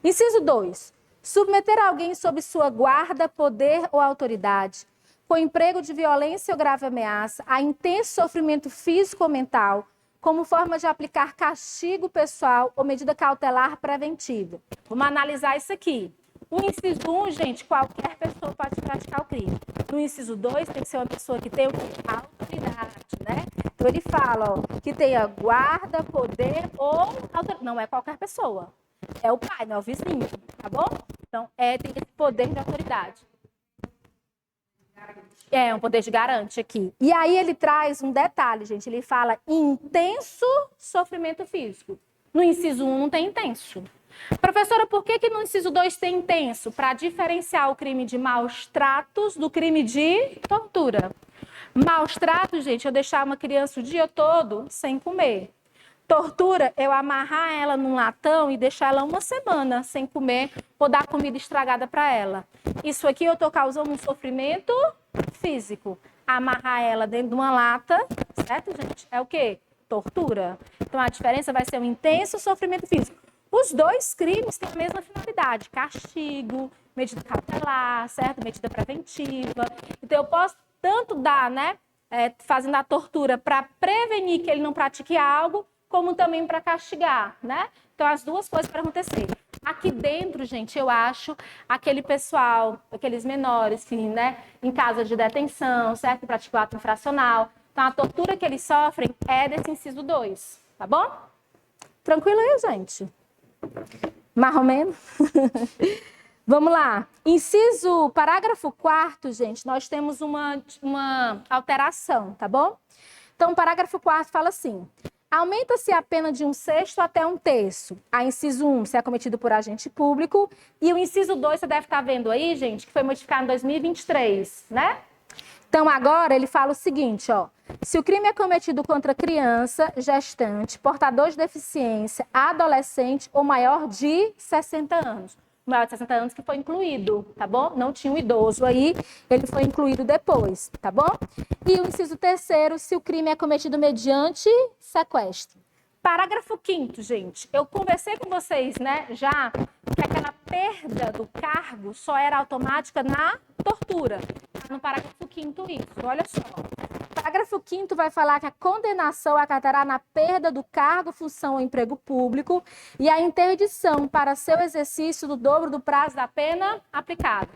Inciso 2. Submeter alguém sob sua guarda, poder ou autoridade, com emprego de violência ou grave ameaça, a intenso sofrimento físico ou mental, como forma de aplicar castigo pessoal ou medida cautelar preventiva. Vamos analisar isso aqui. No inciso 1, gente, qualquer pessoa pode praticar o crime. No inciso 2, tem que ser uma pessoa que tenha autoridade, né? Então, ele fala, ó, que tenha guarda, poder ou autoridade. Não é qualquer pessoa. É o pai, não é o vizinho, tá bom? Então, tem esse poder de autoridade. É um poder de garante aqui. E aí ele traz um detalhe, gente. Ele fala intenso sofrimento físico. No inciso 1 não tem intenso. Professora, por que no inciso 2 tem intenso? Para diferenciar o crime de maus tratos do crime de tortura. Maus tratos, gente, eu deixar uma criança o dia todo sem comer. Tortura, eu amarrar ela num latão e deixar ela uma semana sem comer ou dar comida estragada para ela. Isso aqui eu estou causando um sofrimento físico. Amarrar ela dentro de uma lata, certo, gente? É o quê? Tortura. Então, a diferença vai ser um intenso sofrimento físico. Os dois crimes têm a mesma finalidade. Castigo, medida cautelar, certo? Medida preventiva. Então, eu posso tanto dar, né? Fazendo a tortura para prevenir que ele não pratique algo, como também para castigar, né? Então, as duas coisas para acontecer. Aqui dentro, gente, eu acho aquele pessoal, aqueles menores que, né, em casa de detenção, certo? Que praticam ato infracional. Então, a tortura que eles sofrem é desse inciso 2, tá bom? Tranquilo aí, gente? Mais ou menos? Vamos lá. Parágrafo 4º, gente, nós temos uma alteração, tá bom? Então, o parágrafo 4º fala assim: aumenta-se a pena de 1/6 até 1/3. A inciso 1, se é cometido por agente público. E o inciso 2, você deve estar vendo aí, gente, que foi modificado em 2023, né? Então, agora ele fala o seguinte, ó. Se o crime é cometido contra criança, gestante, portador de deficiência, adolescente ou maior de 60 anos. Maior de 60 anos que foi incluído, tá bom? Não tinha um idoso aí, ele foi incluído depois, tá bom? E o inciso 3º, se o crime é cometido mediante sequestro. Parágrafo 5º, gente. Eu conversei com vocês, né, já, que aquela perda do cargo só era automática na tortura. No parágrafo 5º isso, olha só. O parágrafo 5º vai falar que a condenação acatará na perda do cargo, função ou emprego público e a interdição para seu exercício do dobro do prazo da pena aplicada.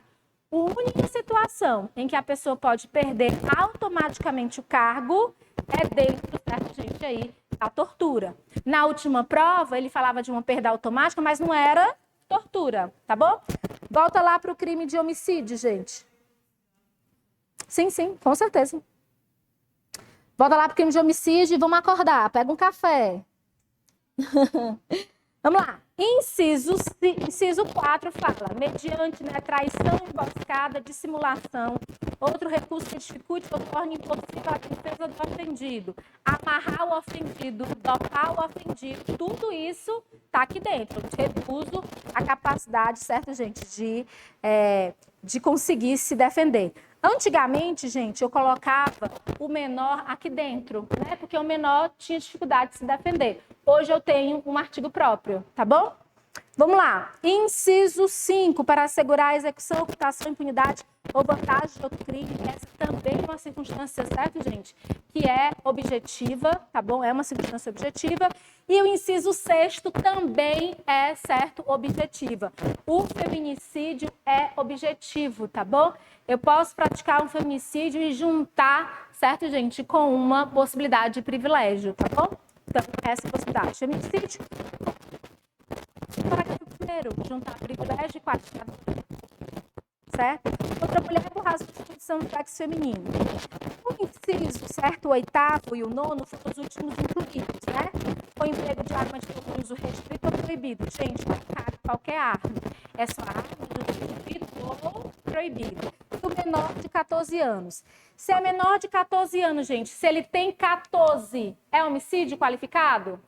A única situação em que a pessoa pode perder automaticamente o cargo é dentro, certo, gente, aí, a tortura. Na última prova, ele falava de uma perda automática, mas não era tortura, tá bom? Volta lá para o crime de homicídio, gente. Sim, com certeza. Volta lá para o crime de homicídio e vamos acordar. Pega um café. Vamos lá. Inciso 4 fala, mediante, né, traição, emboscada, dissimulação, outro recurso que dificulte ou torne impossível a defesa do ofendido, amarrar o ofendido, dopar o ofendido, tudo isso está aqui dentro. Reduzo a capacidade, certo, gente, de conseguir se defender. Antigamente, gente, eu colocava o menor aqui dentro, né? Porque o menor tinha dificuldade de se defender. Hoje eu tenho um artigo próprio, tá bom? Vamos lá. Inciso 5, para assegurar a execução, ocultação, impunidade ou vantagem de outro crime. Essa também é uma circunstância, certo, gente? Que é objetiva, tá bom? É uma circunstância objetiva. E o inciso 6º também é, certo, objetiva. O feminicídio é objetivo, tá bom? Eu posso praticar um feminicídio e juntar, certo, gente, com uma possibilidade de privilégio, tá bom? Então, essa é a possibilidade. Feminicídio. Parágrafo 1º, juntar privilégio e qualificador. Certo? Outra mulher por razão de condição do sexo feminino. O inciso, certo? O 8º e o 9º foram os últimos incluídos, né? O emprego de arma de fogo uso restrito ou proibido. Gente, qualquer arma. É só arma do restrito ou proibido. Do menor de 14 anos. Se é menor de 14 anos, gente, se ele tem 14, é homicídio qualificado?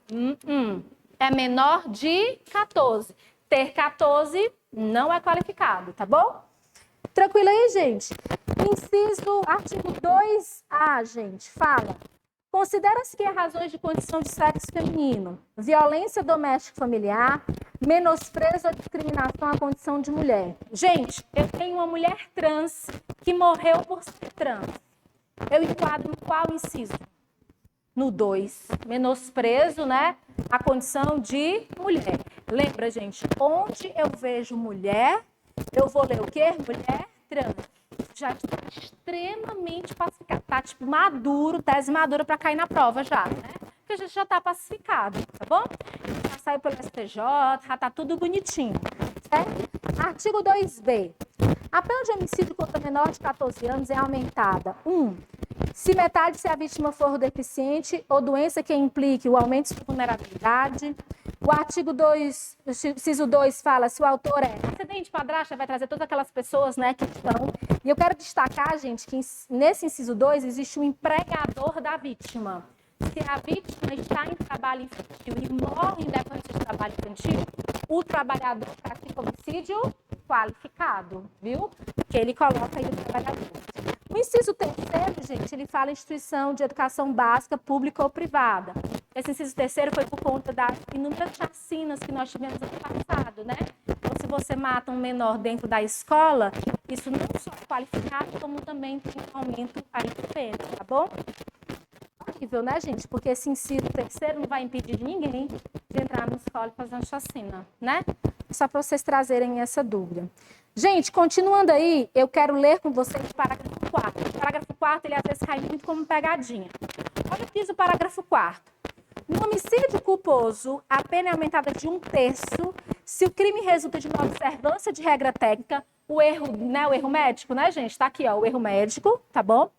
É menor de 14. Ter 14 não é qualificado, tá bom? Tranquilo aí, gente? Inciso, artigo 2A, gente, fala. Considera-se que há razões de condição de sexo feminino, violência doméstica familiar, menosprezo ou discriminação à condição de mulher. Gente, eu tenho uma mulher trans que morreu por ser trans. Eu enquadro em qual inciso? No 2, menosprezo, né, a condição de mulher. Lembra, gente, onde eu vejo mulher, eu vou ler o quê? Mulher trans. Já está extremamente pacificado. Tá, tipo, maduro, tese madura para cair na prova já, né? Porque a gente já está pacificado, tá bom? Já saiu pelo STJ, já tá tudo bonitinho, certo? Artigo 2B. A pena de homicídio contra menor de 14 anos é aumentada. 1. Se metade se a vítima for deficiente ou doença que implique o aumento de vulnerabilidade. O artigo 2, inciso 2 fala se o autor é acidente, padrasta, vai trazer todas aquelas pessoas, né, que estão. E eu quero destacar, gente, que nesse inciso 2 existe um empregador da vítima. Se a vítima está em trabalho infantil e morre em decorrência de trabalho infantil, o trabalhador pratica homicídio qualificado, viu? Que ele coloca aí o trabalhador. O inciso 3º, gente, ele fala instituição de educação básica, pública ou privada. Esse inciso 3º foi por conta das inúmeras chacinas que nós tivemos ano passado, né? Então, se você mata um menor dentro da escola, isso não só é qualificado, como também tem um aumento aí de pena, tá bom? Horrível, né, gente? Porque esse inciso 3º não vai impedir ninguém de entrar na escola e fazer uma chacina, né? Só para vocês trazerem essa dúvida. Gente, continuando aí, eu quero ler com vocês o parágrafo 4º. O parágrafo 4º, ele às vezes cai muito como pegadinha. Olha o que diz o parágrafo 4º. No homicídio culposo, a pena é aumentada de 1/3 se o crime resulta de uma observância de regra técnica, o erro, né, o erro médico, né, gente? Tá aqui, ó, o erro médico, tá bom?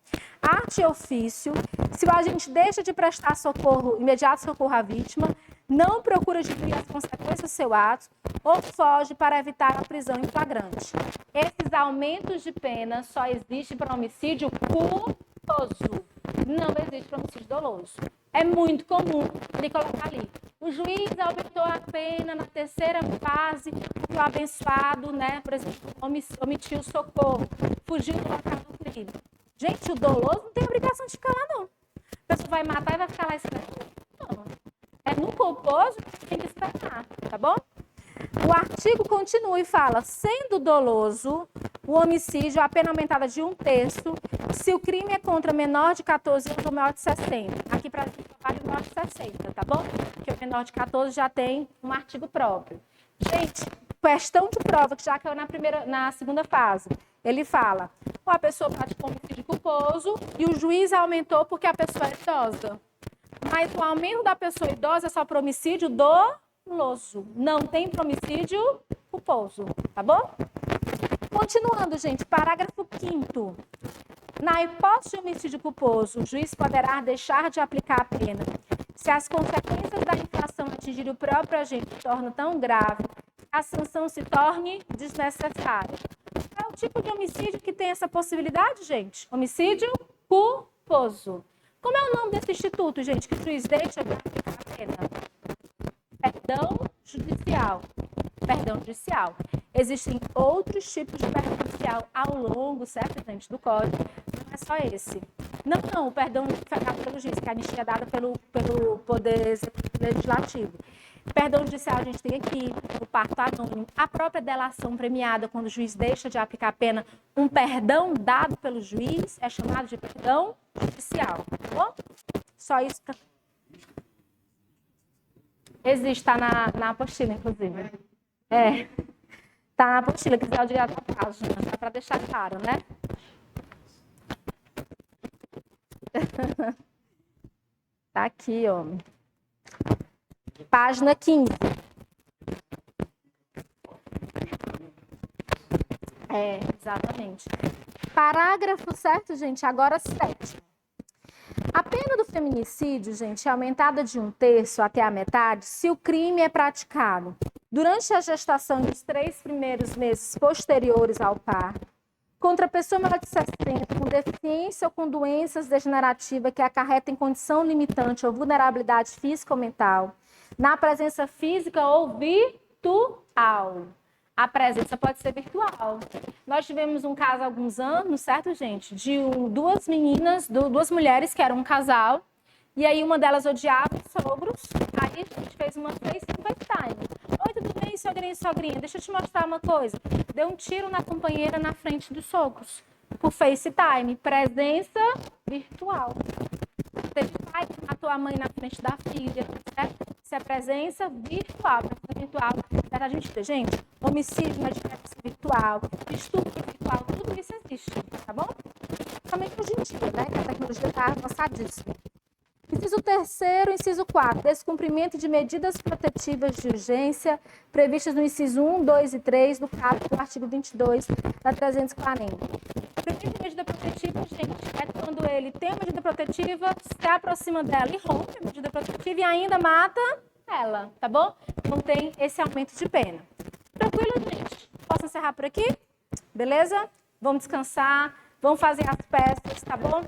Arte e ofício, se o agente deixa de prestar socorro, imediato socorro à vítima, não procura diminuir as consequências do seu ato ou foge para evitar a prisão em flagrante. Esses aumentos de pena só existem para homicídio culposo, não existe para homicídio doloso. É muito comum ele colocar ali. O juiz aumentou a pena na terceira fase, porque o abençoado, né, por exemplo, omitiu o socorro, fugiu do local do crime. Gente, o doloso não tem obrigação de ficar lá, não. A pessoa vai matar e vai ficar lá esperando. Não. É no culposo que tem que esperar, tá bom? O artigo continua e fala, sendo doloso o homicídio, a pena aumentada de 1/3 se o crime é contra menor de 14 anos ou maior de 60. Aqui para vale menor de 60, tá bom? Porque o menor de 14 já tem um artigo próprio. Gente, questão de prova que já caiu na segunda fase. Ele fala, a pessoa praticou homicídio culposo e o juiz aumentou porque a pessoa é idosa. Mas o aumento da pessoa idosa é só para homicídio doloso. Não tem para homicídio culposo, tá bom? Continuando, gente, parágrafo 5º. Na hipótese de homicídio culposo, o juiz poderá deixar de aplicar a pena se as consequências da infração atingirem o próprio agente se tornam tão grave que a sanção se torne desnecessária. É o tipo de homicídio que tem essa possibilidade, gente? Homicídio culposo. Como é o nome desse instituto, gente, que o juiz deixa de aplicar a pena? Perdão judicial. Perdão judicial. Existem outros tipos de perdão judicial ao longo, certo, gente, do Código. Não é só esse. Não, o perdão dado pelo juiz, que a anistia é dada pelo Poder Executivo Legislativo. Perdão judicial a gente tem aqui, o parto anônimo, a própria delação premiada, quando o juiz deixa de aplicar a pena, um perdão dado pelo juiz é chamado de perdão judicial, tá bom? Só isso. Existe, está na apostila, inclusive. Está na apostila, quiser eu digo a página, só para deixar claro, né? Tá aqui, ó. Página 15. Exatamente. Parágrafo, certo, gente? Agora 7. A pena do feminicídio, gente, é aumentada de 1/3 até a metade se o crime é praticado durante a gestação dos 3 primeiros meses posteriores ao parto, contra a pessoa maior de 60 com deficiência ou com doenças degenerativas que acarretem condição limitante ou vulnerabilidade física ou mental, na presença física ou virtual. A presença pode ser virtual. Nós tivemos um caso há alguns anos, certo, gente? De duas meninas, duas mulheres que eram um casal, e aí uma delas odiava os sogros, aí a gente fez uma FaceTime. Oi, tudo bem, sogrinha e sogrinha? Deixa eu te mostrar uma coisa. Deu um tiro na companheira na frente dos sogros, por FaceTime, presença virtual. Teve pai que matou a mãe na frente da filha, certo? Isso é presença virtual. Presença virtual, a gente vê, gente, homicídio na presença virtual, estupro virtual, tudo isso existe, tá bom? Somente hoje em dia, né? Que a tecnologia está avançadíssima. Inciso 3º, inciso 4, descumprimento de medidas protetivas de urgência previstas no inciso 1, 2 e 3 do caput do artigo 22 da 340. Cumprimento de medida protetiva, gente, é quando ele tem a medida protetiva, se aproxima dela e rompe a medida protetiva e ainda mata ela, tá bom? Não tem esse aumento de pena. Tranquilo, gente? Posso encerrar por aqui? Beleza? Vamos descansar, vamos fazer as peças, tá bom?